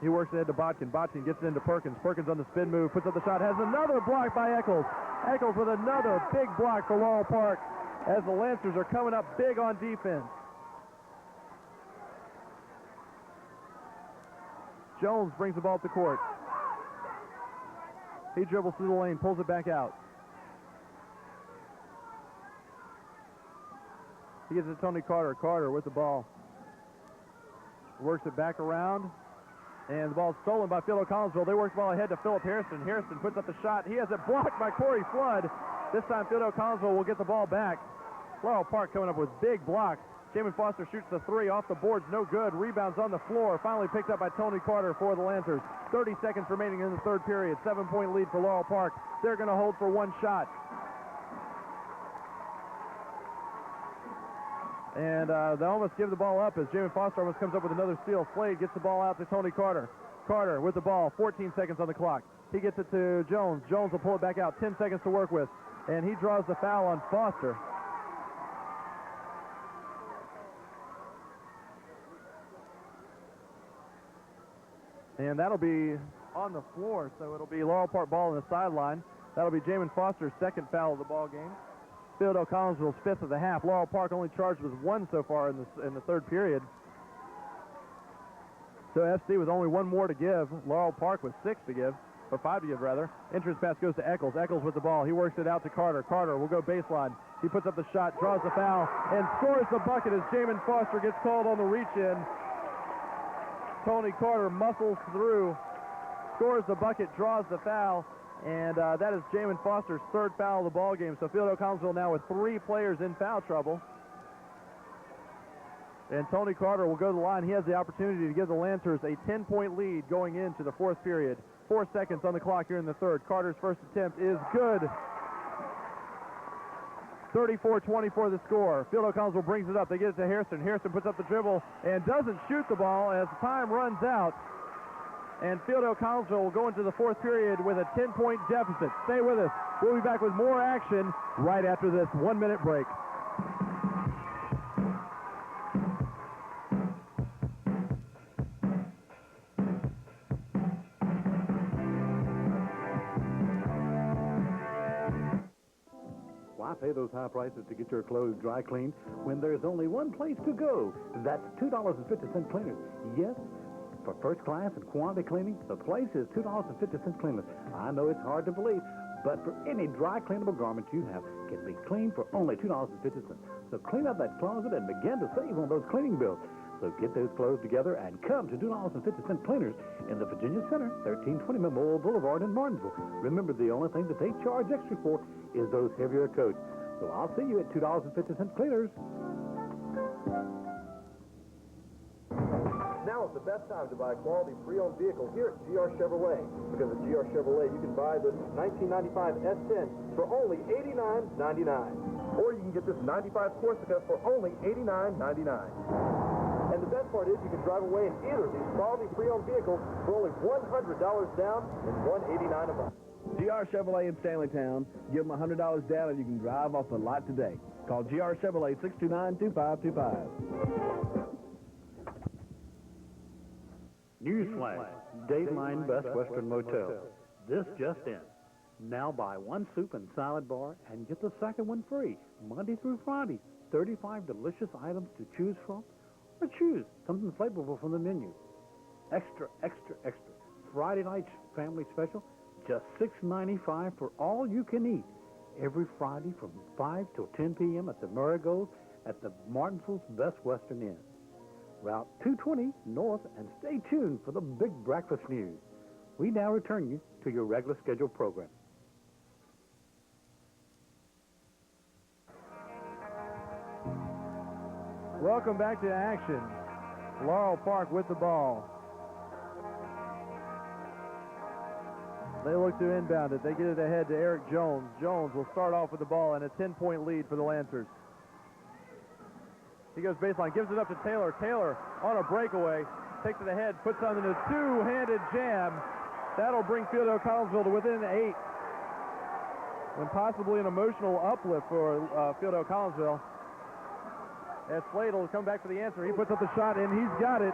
He works ahead to Botkin. Botkin gets it into Perkins. Perkins on the spin move, puts up the shot, has another block by Eccles. Eccles with another big block for Laurel Park as the Lancers are coming up big on defense. Jones brings the ball up the court. He dribbles through the lane, pulls it back out. He gets it to Tony Carter. Carter with the ball. Works it back around. And the ball's stolen by Fiedale Collinsville. They work the ball ahead to Philip Harrison. Harrison puts up the shot. He has it blocked by Corey Flood. This time Fiedale Collinsville will get the ball back. Laurel Park coming up with big blocks. Jamin Foster shoots the three off the boards. No good. Rebounds on the floor. Finally picked up by Tony Carter for the Lancers. 30 seconds remaining in the third period. 7-point lead for Laurel Park. They're going to hold for one shot. And they almost give the ball up as Jamin Foster almost comes up with another steal. Slade gets the ball out to Tony Carter. Carter with the ball, 14 seconds on the clock. He gets it to Jones. Jones will pull it back out, 10 seconds to work with. And he draws the foul on Foster. And that'll be on the floor, so it'll be Laurel Park ball on the sideline. That'll be Jamin Foster's second foul of the ball game. Fiedale Collinsville's fifth of the half. Laurel Park only charged with one so far in the third period. So FC with only one more to give. Laurel Park with 6 to give, or 5 to give rather. Entrance pass goes to Eccles. Eccles with the ball. He works it out to Carter. Carter will go baseline. He puts up the shot, draws the foul, and scores the bucket as Jamin Foster gets called on the reach-in. Tony Carter muscles through, scores the bucket, draws the foul, and that is Jamin Foster's third foul of the ball game. So Fiedale Collinsville now with 3 players in foul trouble. And Tony Carter will go to the line. He has the opportunity to give the Lancers a 10-point lead going into the fourth period. 4 seconds on the clock here in the third. Carter's first attempt is good. 34-24 the score. Fiedale Collinsville brings it up. They get it to Harrison. Harrison puts up the dribble and doesn't shoot the ball as time runs out. And Fiedale Collinsville will go into the fourth period with a 10-point deficit. Stay with us. We'll be back with more action right after this 1-minute break. Why pay those high prices to get your clothes dry cleaned when there's only one place to go? That's $2.50 Cleaners. Yes, for first class and quantity cleaning, the place is $2.50 Cleaners. I know it's hard to believe, but for any dry cleanable garment you have can be cleaned for only $2.50. So clean up that closet and begin to save on those cleaning bills. So get those clothes together and come to $2.50 Cleaners in the Virginia Center, 1320 Memorial Boulevard in Martinsville. Remember, the only thing that they charge extra for is those heavier coats. So I'll see you at $2.50 Cleaners. Now is the best time to buy a quality pre-owned vehicle here at GR Chevrolet. Because at GR Chevrolet, you can buy this 1995 S10 for only $89.99. Or you can get this 95 Corsica for only $89.99. And the best part is you can drive away in either of these quality pre-owned vehicles for only $100 down and $189 a month. GR Chevrolet in Stanleytown. Give them $100 down and you can drive off the lot today. Call GR Chevrolet 629-2525. Newsflash, Dateline Best Western Motel. This just in. Now buy one soup and salad bar and get the second one free. Monday through Friday. 35 delicious items to choose from. Or choose something flavorful from the menu. Extra, extra, extra. Friday night family special, just $6.95 for all you can eat. Every Friday from 5 till 10 p.m. at the Marigold at the Martinsville's Best Western Inn. Route 220 north, and stay tuned for the big breakfast news. We now return you to your regular scheduled program. Welcome back to action. Laurel Park with the ball. They look to inbound it. They get it ahead to Eric Jones. Jones will start off with the ball and a 10-point lead for the Lancers. He goes baseline, gives it up to Taylor. Taylor on a breakaway, takes it ahead, puts on a two-handed jam. That'll bring Fiedale Collinsville to within 8. and possibly an emotional uplift for Fiedale Collinsville. As Slade will come back for the answer. He puts up the shot, and he's got it.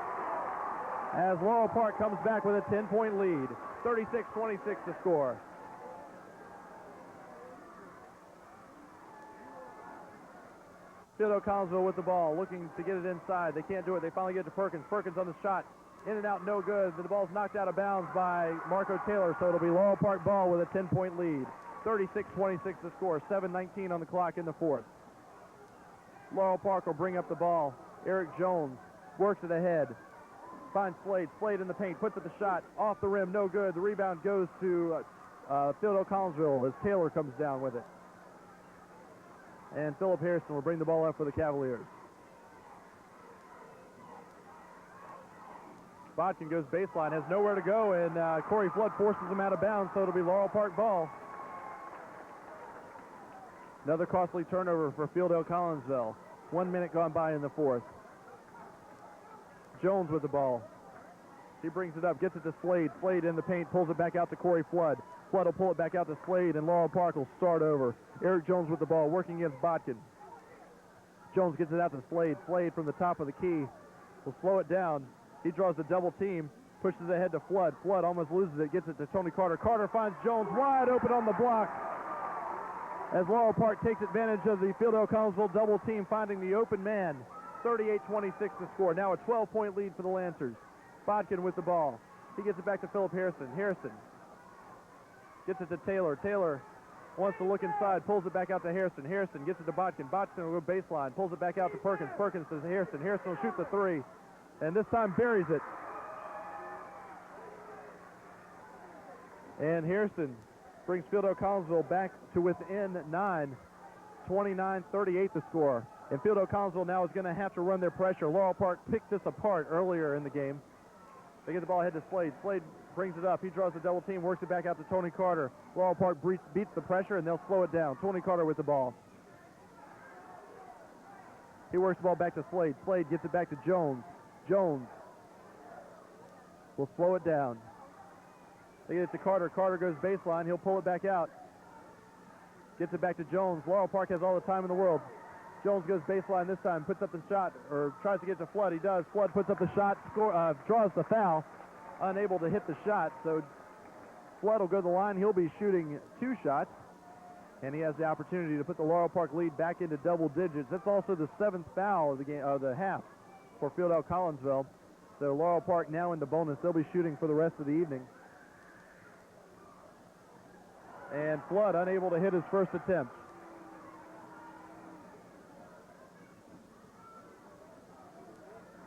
As Laurel Park comes back with a 10-point lead. 36-26 to score. Fiedale Collinsville with the ball, looking to get it inside. They can't do it. They finally get it to Perkins. Perkins on the shot. In and out, no good. The ball's knocked out of bounds by Marco Taylor, so it'll be Laurel Park ball with a 10-point lead. 36-26 to score. 7:19 on the clock in the fourth. Laurel Park will bring up the ball. Eric Jones works it ahead. Finds Slade. Slade in the paint. Puts up the shot. Off the rim. No good. The rebound goes to Fiedale Collinsville as Taylor comes down with it. And Philip Harrison will bring the ball up for the Cavaliers. Botkin goes baseline. Has nowhere to go, and Corey Flood forces him out of bounds, so it'll be Laurel Park ball. Another costly turnover for Fiedale Collinsville. 1 minute gone by in the fourth. Jones with the ball. He brings it up, gets it to Slade. Slade in the paint, pulls it back out to Corey Flood. Flood will pull it back out to Slade, and Laurel Park will start over. Eric Jones with the ball, working against Botkin. Jones gets it out to Slade. Slade from the top of the key will slow it down. He draws the double team, pushes ahead to Flood. Flood almost loses it, gets it to Tony Carter. Carter finds Jones wide open on the block. As Laurel Park takes advantage of the Fiedale Collinsville double team, finding the open man. 38-26 to score. Now a 12-point lead for the Lancers. Botkin with the ball. He gets it back to Philip Harrison. Harrison gets it to Taylor. Taylor wants to look inside, pulls it back out to Harrison. Harrison gets it to Botkin. Botkin will go baseline, pulls it back out to Perkins. Perkins to Harrison. Harrison will shoot the three, and this time buries it. And Harrison brings Fiedale Collinsville back to within 9. 29-38 the score. And Fiedale Collinsville now is going to have to run their pressure. Laurel Park picked this apart earlier in the game. They get the ball ahead to Slade. Slade brings it up. He draws the double team, works it back out to Tony Carter. Laurel Park beats the pressure, and they'll slow it down. Tony Carter with the ball. He works the ball back to Slade. Slade gets it back to Jones. Jones will slow it down. They get it to Carter. Carter goes baseline. He'll pull it back out. Gets it back to Jones. Laurel Park has all the time in the world. Jones goes baseline this time, puts up the shot, or tries to get to Flood. He does. Flood puts up the shot, draws the foul, unable to hit the shot. So Flood will go to the line. He'll be shooting 2 shots, and he has the opportunity to put the Laurel Park lead back into double digits. That's also the 7th foul of the game, of the half for Fiedale Collinsville. So Laurel Park now into bonus. They'll be shooting for the rest of the evening. And Flood unable to hit his first attempt.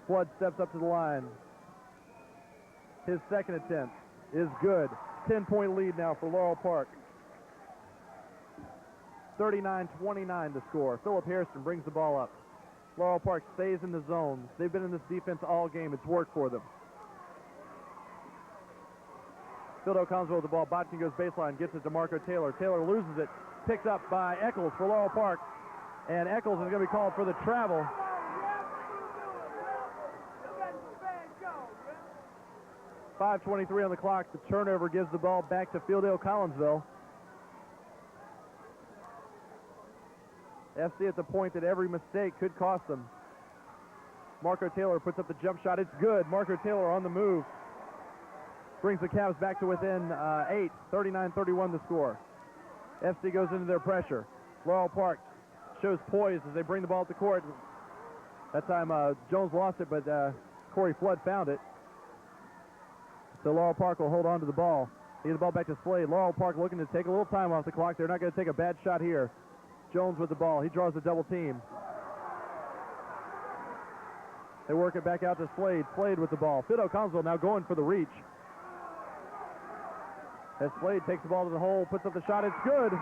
Flood steps up to the line. His second attempt is good. 10-point lead now for Laurel Park. 39-29 to score. Philip Harrison brings the ball up. Laurel Park stays in the zone. They've been in this defense all game. It's worked for them. Fiedale Collinsville with the ball. Botkin goes baseline, gets it to Marco Taylor. Taylor loses it. Picked up by Eccles for Laurel Park. And Eccles is going to be called for the travel. 5:23 on the clock. The turnover gives the ball back to Fiedale Collinsville. FC at the point that every mistake could cost them. Marco Taylor puts up the jump shot. It's good. Marco Taylor on the move. Brings the Cavs back to within 8. 39-31 the score. FC goes into their pressure. Laurel Park shows poise as they bring the ball up the court. That time Jones lost it, but Corey Flood found it. So Laurel Park will hold on to the ball. He gets the ball back to Slade. Laurel Park looking to take a little time off the clock. They're not going to take a bad shot here. Jones with the ball. He draws the double team. They work it back out to Slade. Slade with the ball. Fiedale Collinsville now going for the reach. As Slade takes the ball to the hole, puts up the shot. It's good.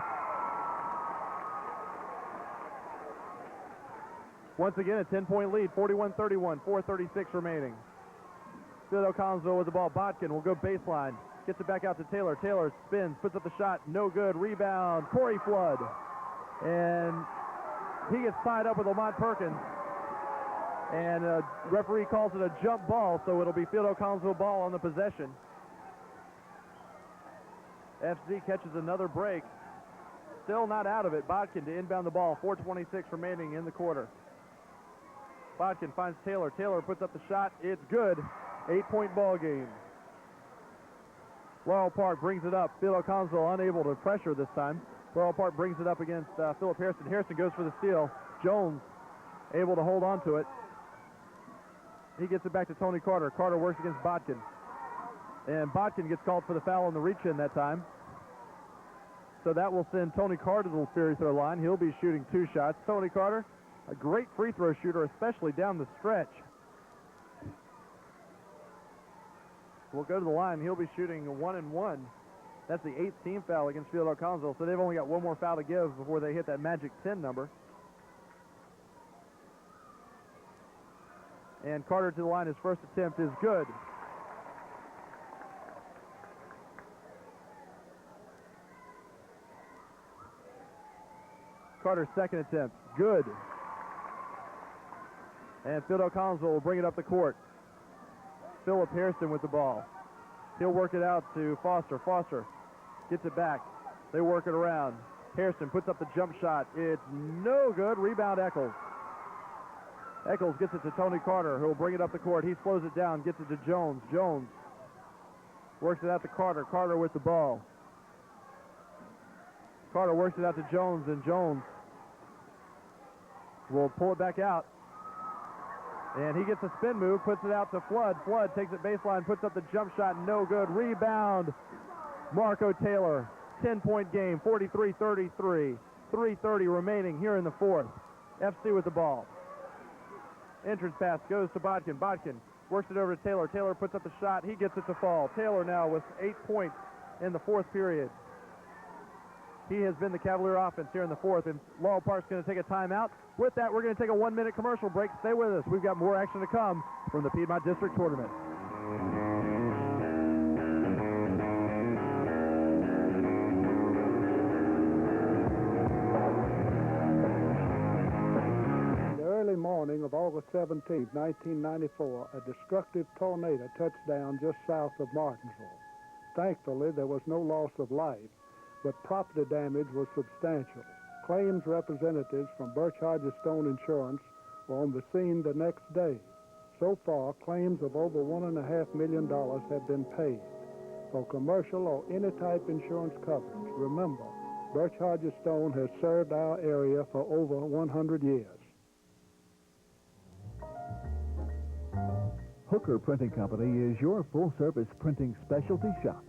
Once again, a 10-point lead. 41-31. 4:36 remaining. Fiedale Collinsville with the ball. Botkin will go baseline. Gets it back out to Taylor. Taylor spins, puts up the shot. No good. Rebound. Corey Flood. And he gets tied up with Lamont Perkins. And referee calls it a jump ball, so it'll be Fiedale Collinsville ball on the possession. FC catches another break. still not out of it. Bodkin to inbound the ball. 4:26 remaining in the quarter. Bodkin finds Taylor. Taylor puts up the shot. It's good. 8-point ball game. Laurel Park brings it up. Phil O'Connell unable to pressure this time. Laurel Park brings it up against Philip Harrison. Harrison goes for the steal. Jones able to hold on to it. He gets it back to Tony Carter. Carter works against Bodkin. And Bodkin gets called for the foul on the reach-in that time. So that will send Tony Carter to the free throw line. He'll be shooting 2 shots. Tony Carter, a great free throw shooter, especially down the stretch. Will go to the line. He'll be shooting 1 and 1. That's the 8th team foul against Field O'Connell. So they've only got one more foul to give before they hit that magic 10 number. And Carter to the line. His first attempt is good. Carter's second attempt, good. And Phil O'Connell will bring it up the court. Philip Harrison with the ball. He'll work it out to Foster. Foster gets it back. They work it around. Harrison puts up the jump shot. It's no good. Rebound Eccles. Eccles gets it to Tony Carter, who will bring it up the court. He slows it down, gets it to Jones. Jones works it out to Carter. Carter with the ball. Carter works it out to Jones, and Jones will pull it back out. And he gets a spin move, puts it out to Flood. Flood takes it baseline, puts up the jump shot, no good. Rebound, Marco Taylor. 10-point game, 43-33. 3:30 remaining here in the fourth. FC with the ball. Entrance pass goes to Bodkin. Bodkin works it over to Taylor. Taylor puts up the shot. He gets it to fall. Taylor now with 8 points in the fourth period. He has been the Cavalier offense here in the fourth, and Laurel Park's going to take a timeout. With that, we're going to take a 1-minute commercial break. Stay with us. We've got more action to come from the Piedmont District Tournament. In the early morning of August 17, 1994, a destructive tornado touched down just south of Martinsville. Thankfully, there was no loss of life, but property damage was substantial. Claims representatives from Birch Hodges Stone Insurance were on the scene the next day. So far, claims of over $1.5 million have been paid. For commercial or any type insurance coverage, remember, Birch Hodges Stone has served our area for over 100 years. Hooker Printing Company is your full-service printing specialty shop.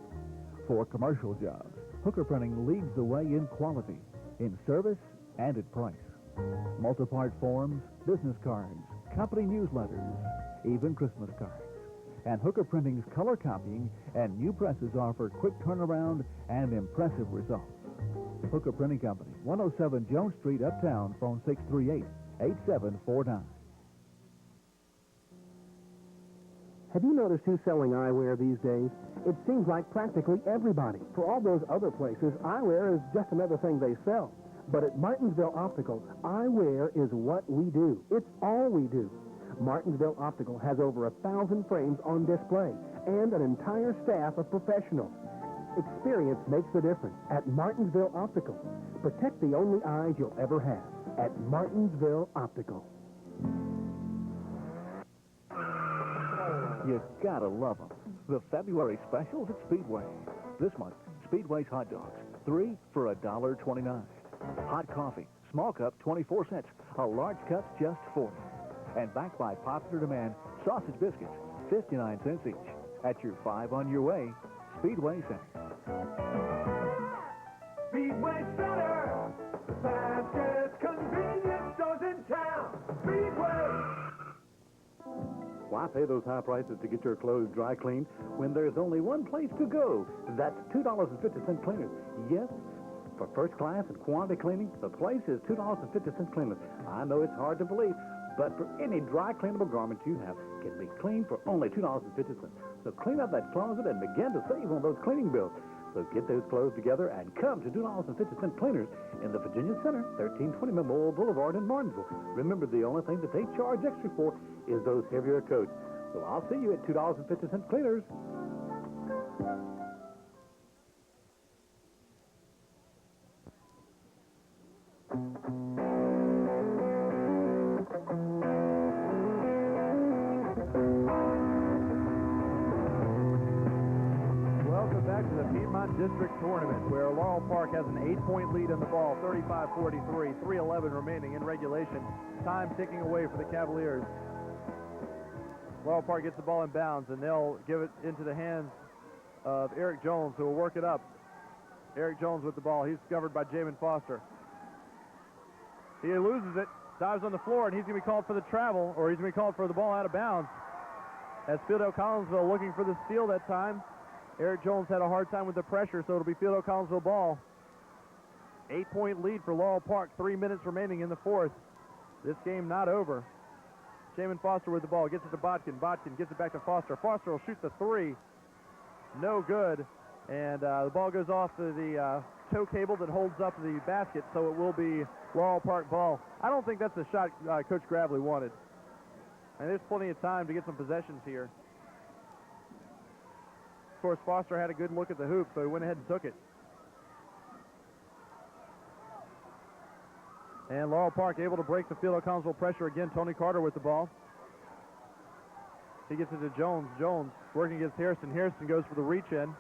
For commercial jobs, Hooker Printing leads the way in quality, in service, and at price. Multi-part forms, business cards, company newsletters, even Christmas cards. And Hooker Printing's color copying and new presses offer quick turnaround and impressive results. Hooker Printing Company, 107 Jones Street, Uptown, phone 638-8749. Have you noticed who's selling eyewear these days? It seems like practically everybody. For all those other places, eyewear is just another thing they sell. But at Martinsville Optical, eyewear is what we do. It's all we do. Martinsville Optical has over 1,000 frames on display and an entire staff of professionals. Experience makes the difference at Martinsville Optical. Protect the only eyes you'll ever have at Martinsville Optical. You gotta love them. The February specials at Speedway. This month, Speedway's hot dogs, 3 for $1.29. Hot coffee, small cup, 24 cents. A large cup, just 40. And backed by popular demand, sausage biscuits, 59 cents each. At your 5 on your way, Speedway Center. Speedway Center, the fastest convenience stores in town. Speedway. Why pay those high prices to get your clothes dry cleaned when there's only one place to go? That's $2.50 Cleaners. Yes, for first class and quantity cleaning, the place is $2.50 Cleaners. I know it's hard to believe, but for any dry cleanable garment you have can be cleaned for only $2.50. So clean up that closet and begin to save on those cleaning bills. So get those clothes together and come to $2.50 Cleaners in the Virginia Center, 1320 Memorial Boulevard in Martinsville. Remember, the only thing that they charge extra for is those heavier coats. So I'll see you at $2.50 Cleaners. back to the Piedmont District Tournament, where Laurel Park has an 8-point lead in the ball, 35-43, 3:11 remaining in regulation. Time ticking away for the Cavaliers. Laurel Park gets the ball in bounds, and they'll give it into the hands of Eric Jones, who will work it up. Eric Jones with the ball. He's covered by Jamin Foster. He loses it, dives on the floor, and he's going to be called for the travel, or he's going to be called for the ball out of bounds. As Fiedale Collinsville looking for the steal that time. Eric Jones had a hard time with the pressure, so it'll be Fiedale Collinsville ball. 8-point lead for Laurel Park, 3 minutes remaining in the fourth. This game not over. Jamin Foster with the ball, gets it to Botkin. Botkin gets it back to Foster. Foster will shoot the three. No good. And the ball goes off to the toe cable that holds up the basket, so it will be Laurel Park ball. I don't think that's the shot Coach Gravely wanted. And there's plenty of time to get some possessions here. Of course, Foster had a good look at the hoop, so he went ahead and took it. And Laurel Park able to break the Fiedale Collinsville pressure again. Tony Carter with the ball. He gets it to Jones. Jones working against Harrison. Harrison goes for the reach in.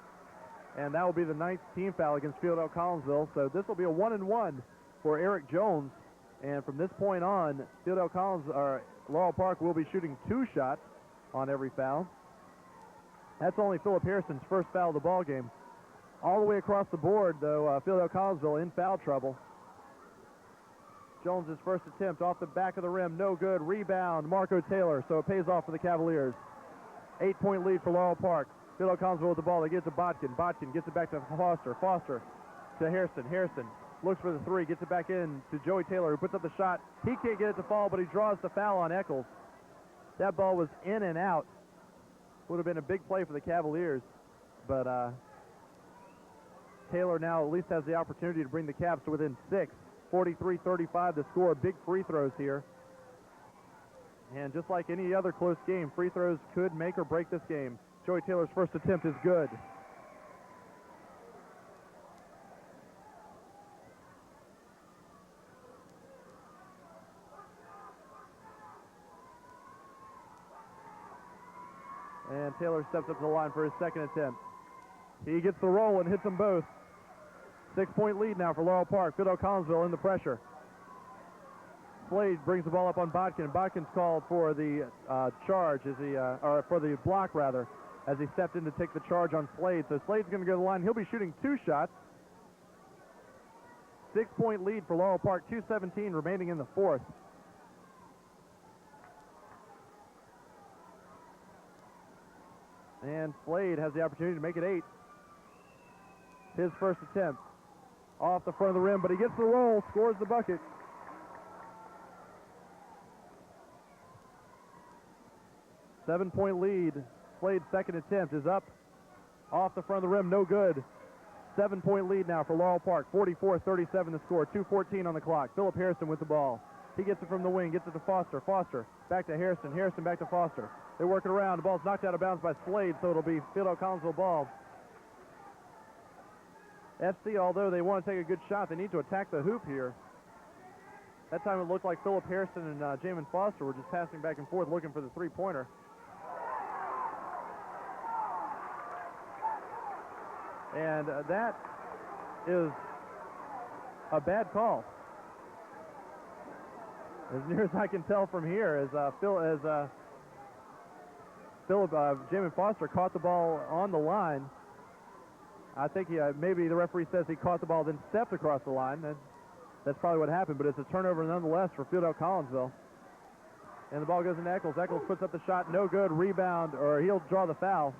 And that will be the 9th team foul against Fiedale Collinsville. So this will be a 1-and-1 for Eric Jones. And from this point on, Laurel Park will be shooting 2 shots on every foul. That's only Philip Harrison's first foul of the ball game. All the way across the board, though, Fiedale Collinsville in foul trouble. Jones' first attempt off the back of the rim, no good. Rebound, Marco Taylor, so it pays off for the Cavaliers. 8-point lead for Laurel Park. Fiedale Collinsville with the ball. They get it to Botkin. Botkin gets it back to Foster. Foster to Harrison. Harrison looks for the three, gets it back in to Joey Taylor, who puts up the shot. He can't get it to fall, but he draws the foul on Eccles. That ball was in and out. Would have been a big play for the Cavaliers, but Taylor now at least has the opportunity to bring the Cavs to within 6. 43-35 the score. Big free throws here. And just like any other close game, free throws could make or break this game. Joey Taylor's first attempt is good. And Taylor steps up to the line for his second attempt. He gets the roll and hits them both. 6-point lead now for Laurel Park. Fiedale Collinsville in the pressure. Slade brings the ball up on Botkin. Botkin's called for the charge, or for the block rather, as he stepped in to take the charge on Slade. So Slade's going to go to the line. He'll be shooting 2 shots. 6-point lead for Laurel Park. 2:17 remaining in the fourth. And Slade has the opportunity to make it 8. His first attempt. Off the front of the rim, but he gets the roll, scores the bucket. Seven-point lead. Slade's second attempt is up. Off the front of the rim, no good. 7-point lead now for Laurel Park. 44-37 the score. 2:14 on the clock. Philip Harrison with the ball. He gets it from the wing, gets it to Foster. Foster back to Harrison. Harrison back to Foster. They work it around. The ball's knocked out of bounds by Slade, so it'll be Fiedale Collinsville ball. FC, although they want to take a good shot, they need to attack the hoop here. That time it looked like Philip Harrison and Jamin Foster were just passing back and forth looking for the three-pointer. And that is a bad call. As near as I can tell from here, as Jamin Foster caught the ball on the line. I think maybe the referee says he caught the ball, then stepped across the line. That's probably what happened, but it's a turnover nonetheless for Fiedale Collinsville. And the ball goes into Eccles. Eccles puts up the shot, no good. Rebound, or he'll draw the foul.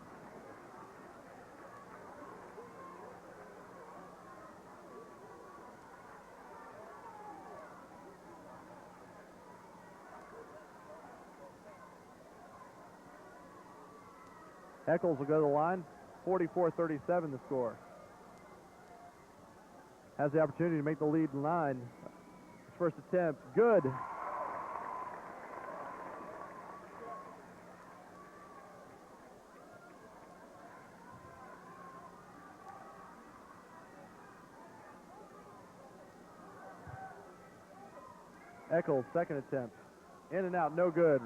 Eccles will go to the line. 44-37 the score. Has the opportunity to make the lead 9. His first attempt, good. Eccles, second attempt. In and out, no good.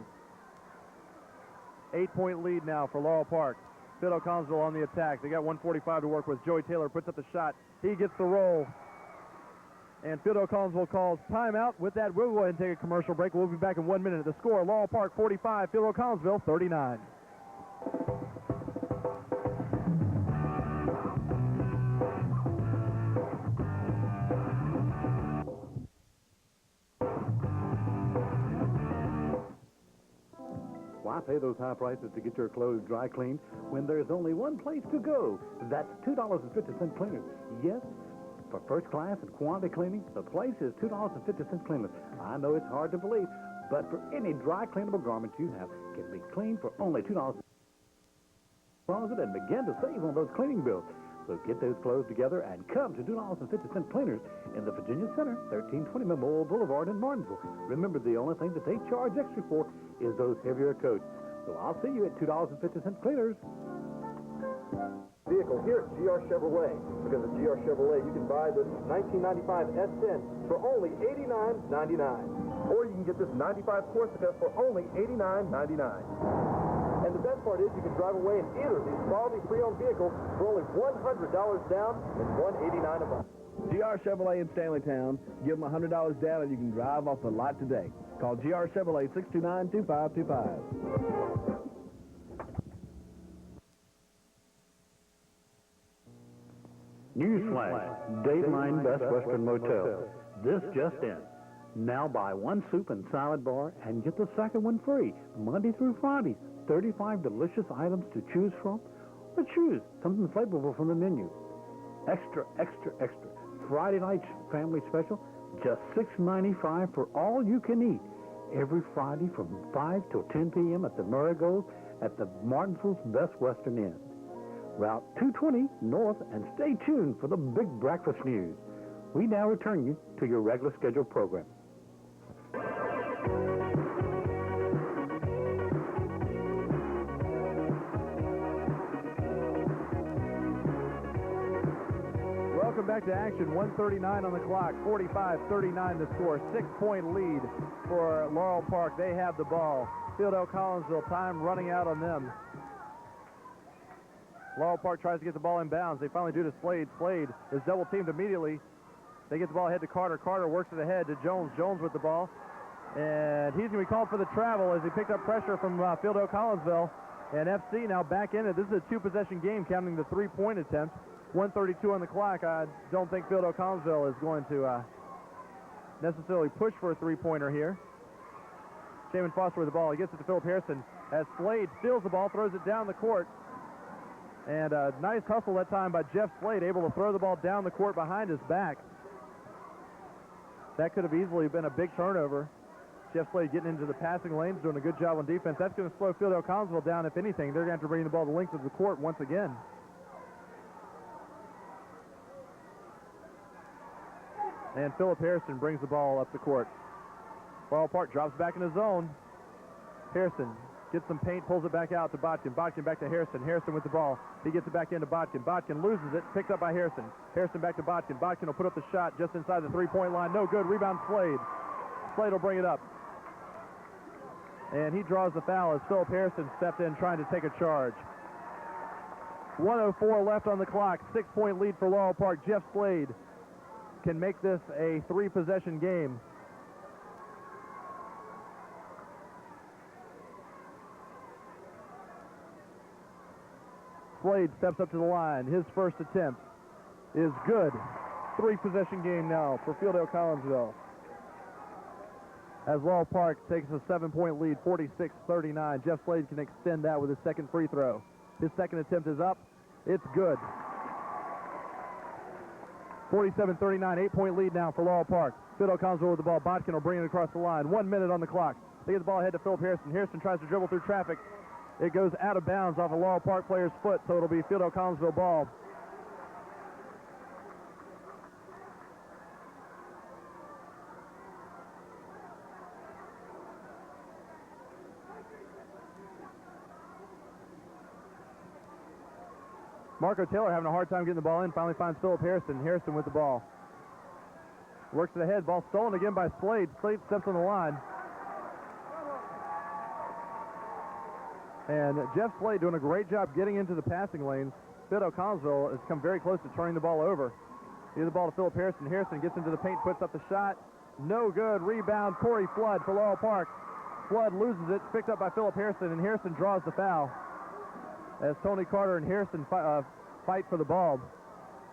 8-point lead now for Laurel Park. Fiedale Collinsville on the attack. They got 1:45 to work with. Joey Taylor puts up the shot. He gets the roll. And Fiedale Collinsville calls timeout. With that, we'll go ahead and take a commercial break. We'll be back in 1 minute. The score, Laurel Park 45, Fiedale Collinsville 39. Why pay those high prices to get your clothes dry cleaned when there's only one place to go? That's $2.50 Cleaners. Yes, for first class and quantity cleaning, the place is $2.50 Cleaners. I know it's hard to believe, but for any dry cleanable garment you have can be cleaned for only $2. Closet and begin to save on those cleaning bills. So get those clothes together and come to $2.50 Cleaners in the Virginia Center, 1320 Memorial Boulevard in Martinsville. Remember, the only thing that they charge extra for is those heavier coats. So I'll see you at $2.50 Cleaners. Vehicle here at GR Chevrolet. Because at GR Chevrolet, you can buy this 1995 S10 for only $89.99. Or you can get this 95 Corsica for only $89.99. And the best part is you can drive away in either of these quality pre-owned vehicles for only $100 down and $189 a month. GR Chevrolet in Stanleytown. Give them $100 down and you can drive off the lot today. Call GR Chevrolet 629-2525. Newsflash, Dateline Best Western Motel. This just in. Now buy one soup and salad bar and get the second one free, Monday through Friday. 35 delicious items to choose from, or choose something flavorful from the menu. Extra, extra, extra. Friday night family special, just $6.95 for all you can eat. Every Friday from 5 till 10 p.m. at the Marigold at the Martinsville's Best Western Inn. Route 220 north, and stay tuned for the big breakfast news. We now return you to your regular scheduled program. Welcome back to action. 1:39 on the clock. 45-39 the score. 6-point lead for Laurel Park. They have the ball. Fiedale Collinsville, time running out on them. Laurel Park tries to get the ball in bounds. They finally do to Slade. Slade is double teamed immediately. They get the ball ahead to Carter. Carter works it ahead to Jones. Jones with the ball. And he's going to be called for the travel as he picked up pressure from Fiedale Collinsville. And FC now back in it. This is a two-possession game counting the three-point attempt. 1:32 on the clock. I don't think Fiedale Collinsville is going to necessarily push for a three-pointer here. Shaman Foster with the ball. He gets it to Philip Harrison as Slade steals the ball, throws it down the court. And a nice hustle that time by Jeff Slade, able to throw the ball down the court behind his back. That could have easily been a big turnover. Jeff Slade getting into the passing lanes, doing a good job on defense. That's going to slow Fiedale Collinsville down. If anything, they're going to have to bring the ball the length of the court once again. And Philip Harrison brings the ball up the court. Laurel Park drops back in the zone. Harrison gets some paint, pulls it back out to Botkin. Botkin back to Harrison. Harrison with the ball. He gets it back into Botkin. Botkin loses it, picked up by Harrison. Harrison back to Botkin. Botkin will put up the shot just inside the three-point line. No good. Rebound Slade. Slade will bring it up. And he draws the foul as Philip Harrison stepped in trying to take a charge. 1:04 left on the clock. 6-point lead for Laurel Park. Jeff Slade can make this a three-possession game. Slade steps up to the line. His first attempt is good. Three-possession game now for Fiedale Collinsville. As Laurel Park takes a 7-point lead, 46-39. Jeff Slade can extend that with his second free throw. His second attempt is up. It's good. 47-39, 8-point lead now for Laurel Park. Fiedale Collinsville with the ball. Botkin will bring it across the line. 1 minute on the clock. They get the ball ahead to Philip Harrison. Harrison tries to dribble through traffic. It goes out of bounds off a Laurel Park player's foot, so it'll be Fiedale Collinsville ball. Marco Taylor having a hard time getting the ball in. Finally finds Philip Harrison. Harrison with the ball. Works it ahead. Ball stolen again by Slade. Slade steps on the line. And Jeff Slade doing a great job getting into the passing lanes. Fiedale Collinsville has come very close to turning the ball over. Here's the ball to Philip Harrison. Harrison gets into the paint, puts up the shot. No good. Rebound, Corey Flood for Laurel Park. Flood loses it, picked up by Philip Harrison, and Harrison draws the foul as Tony Carter and Harrison fight for the ball.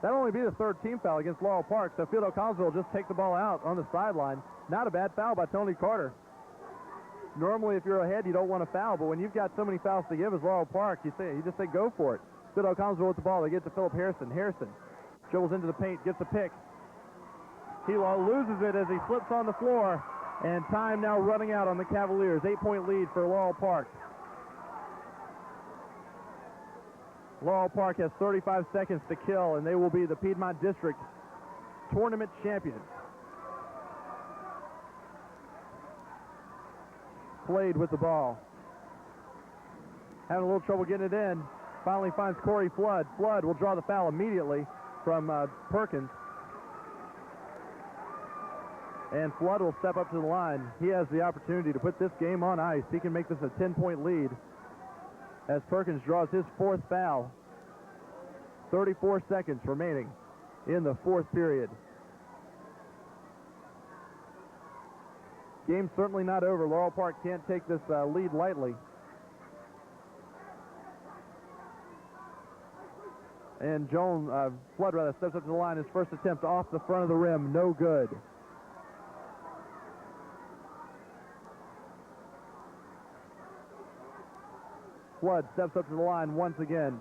That'll only be the third team foul against Laurel Park, so Fiedale Collinsville will just take the ball out on the sideline. Not a bad foul by Tony Carter. Normally, if you're ahead, you don't want to foul, but when you've got so many fouls to give as Laurel Park, you just say go for it. Fiedale Collinsville with the ball. They get to Philip Harrison. Harrison dribbles into the paint, gets a pick. He loses it as he slips on the floor, and time now running out on the Cavaliers. 8-point lead for Laurel Park. Laurel Park has 35 seconds to kill, and they will be the Piedmont District tournament champions. Slade with the ball. Having a little trouble getting it in. Finally finds Corey Flood. Flood will draw the foul immediately from Perkins. And Flood will step up to the line. He has the opportunity to put this game on ice. He can make this a 10-point lead as Perkins draws his fourth foul. 34 seconds remaining in the fourth period. Game's certainly not over. Laurel Park can't take this lead lightly. And Flood steps up to the line. His first attempt off the front of the rim, no good. Flood steps up to the line once again.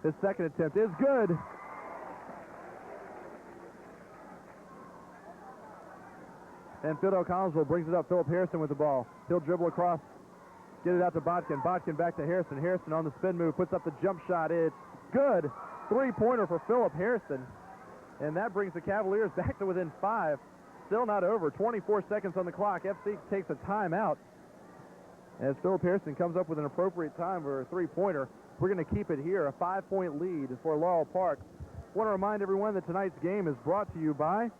His second attempt is good. And Fiedale Collinsville brings it up. Philip Harrison with the ball. He'll dribble across, get it out to Botkin. Botkin back to Harrison. Harrison on the spin move, puts up the jump shot. It's good. Three-pointer for Philip Harrison. And that brings the Cavaliers back to within 5. Still not over. 24 seconds on the clock. FC takes a timeout as Philip Harrison comes up with an appropriate time for a three-pointer. We're going to keep it here. A 5-point lead for Laurel Park. I want to remind everyone that tonight's game is brought to you by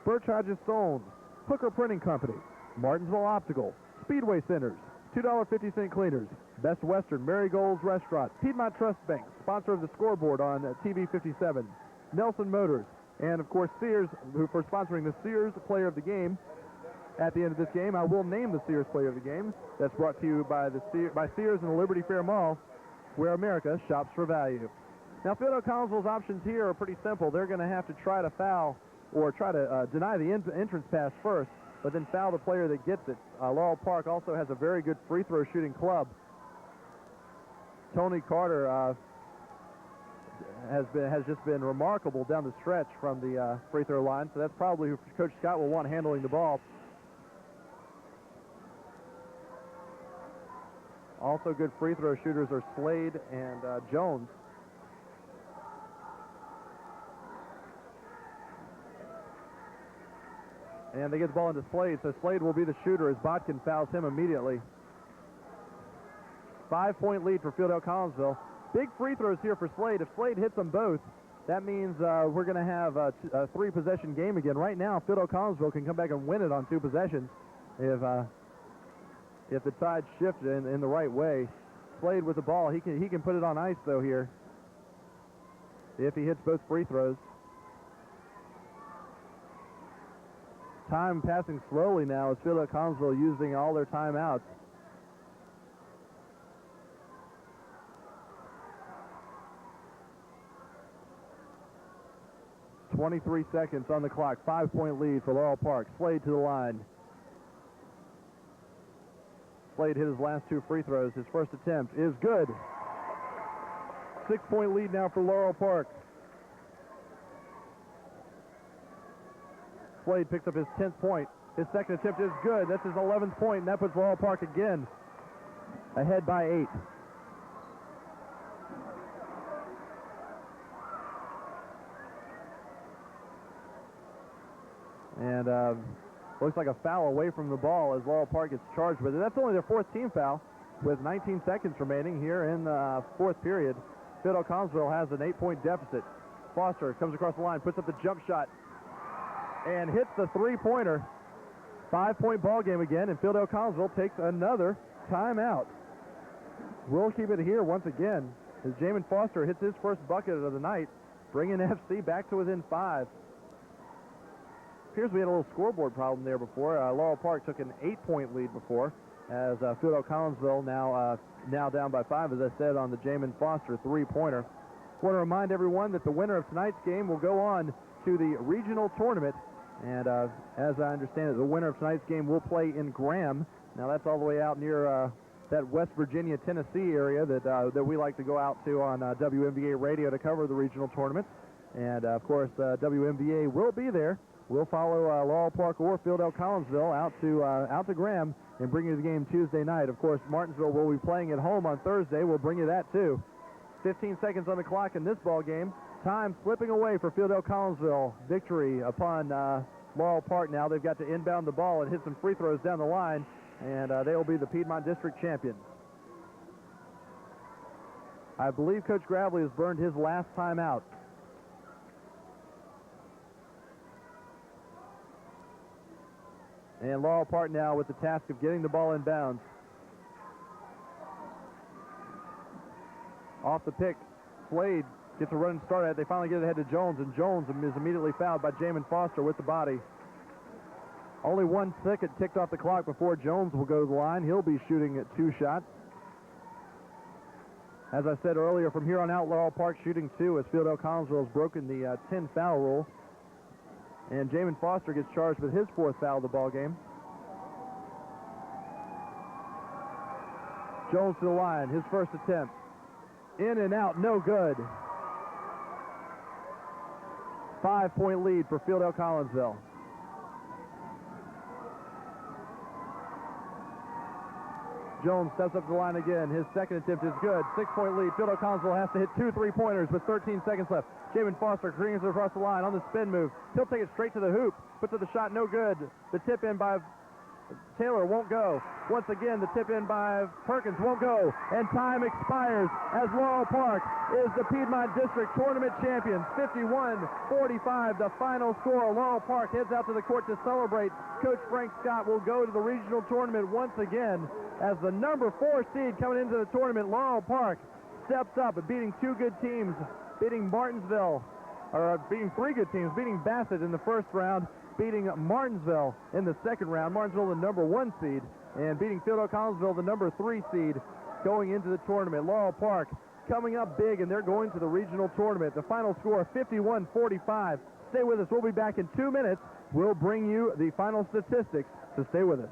Birch Hodges Stone, Hooker Printing Company, Martinsville Optical, Speedway Centers, $2.50 Cleaners, Best Western, Marigold's Restaurant, Piedmont Trust Bank, sponsor of the scoreboard on TV 57, Nelson Motors, and of course Sears, for sponsoring the Sears Player of the Game. At the end of this game, I will name the Sears Player of the Game. That's brought to you by Sears and the Liberty Fair Mall, where America shops for value. Now, Fiedale Collinsville's options here are pretty simple. They're going to have to try to foul or try to deny the entrance pass first, but then foul the player that gets it. Laurel Park also has a very good free throw shooting club. Tony Carter has just been remarkable down the stretch from the free throw line, so that's probably who Coach Scott will want handling the ball. Also good free throw shooters are Slade and Jones. And they get the ball into Slade, so Slade will be the shooter as Botkin fouls him immediately. 5-point lead for Fiedale Collinsville. Big free throws here for Slade. If Slade hits them both, that means we're going to have a three-possession game again. Right now, Fiedale Collinsville can come back and win it on 2 possessions if the tide shifts in the right way. Slade with the ball. He can put it on ice, though, here if he hits both free throws. Time passing slowly now as Fiedale Collinsville using all their timeouts. .23 seconds on the clock. 5-point lead for Laurel Park. Slade to the line. Slade hit his last 2 free throws. His first attempt is good. 6-point lead now for Laurel Park. Slade picks up his 10th point. His second attempt is good. That's his 11th point, and that puts Laurel Park again ahead by 8. And looks like a foul away from the ball as Laurel Park gets charged with it. That's only their 4th team foul with 19 seconds remaining here in the 4th period. Fiedale Collinsville has an 8-point deficit. Foster comes across the line, puts up the jump shot, and hits the three-pointer. 5-point ball game again, and Fiedale Collinsville takes another timeout. We'll keep it here once again as Jamin Foster hits his first bucket of the night, bringing FC back to within 5. Appears we had a little scoreboard problem there before. Laurel Park took an 8-point lead before, as Fiedale Collinsville now down by 5, as I said, on the Jamin Foster three-pointer. I want to remind everyone that the winner of tonight's game will go on to the regional tournament, and as I understand it, the winner of tonight's game will play in Graham. Now that's all the way out near that West Virginia, Tennessee area that we like to go out to on WMVA radio to cover the regional tournament. And of course, WMVA will be there. We'll follow Laurel Park or Fiedale Collinsville out to Graham and bring you the game Tuesday night. Of course, Martinsville will be playing at home on Thursday. We'll bring you that too. 15 seconds on the clock in this ball game. Time slipping away for Fiedale Collinsville. Victory upon Laurel Park now. They've got to inbound the ball and hit some free throws down the line, and they will be the Piedmont District champions. I believe Coach Gravely has burned his last time out. And Laurel Park now with the task of getting the ball in bounds. Off the pick, Slade gets a running start at it. They finally get it ahead to Jones, and Jones is immediately fouled by Jamin Foster with the body. Only 1 second ticked off the clock before Jones will go to the line. He'll be shooting at 2 shots. As I said earlier, from here on out, Laurel Park shooting 2 as Fiedale Collinsville has broken the 10-foul rule. And Jamin Foster gets charged with his 4th foul of the ball game. Jones to the line, his first attempt. In and out, no good. 5-point lead for Fiedale Collinsville. Jones steps up to the line again. His second attempt is good. 6-point lead. Fiedale Collinsville has to hit 2 3-pointers with 13 seconds left. Jamin Foster brings it across the line on the spin move. He'll take it straight to the hoop. Puts to the shot, no good. The tip in by Taylor won't go. Once again, the tip in by Perkins won't go. And time expires as Laurel Park is the Piedmont District Tournament champions. 51-45, the final score. Laurel Park heads out to the court to celebrate. Coach Frank Scott will go to the regional tournament once again as the number 4 seed coming into the tournament. Laurel Park steps up and beating 2 good teams, beating Martinsville, or beating 3 good teams, beating Bassett in the first round, beating Martinsville in the second round. Martinsville, the number 1 seed, and beating Fiedale Collinsville, the number 3 seed, going into the tournament. Laurel Park coming up big, and they're going to the regional tournament. The final score, 51-45. Stay with us. We'll be back in 2 minutes. We'll bring you the final statistics, so stay with us.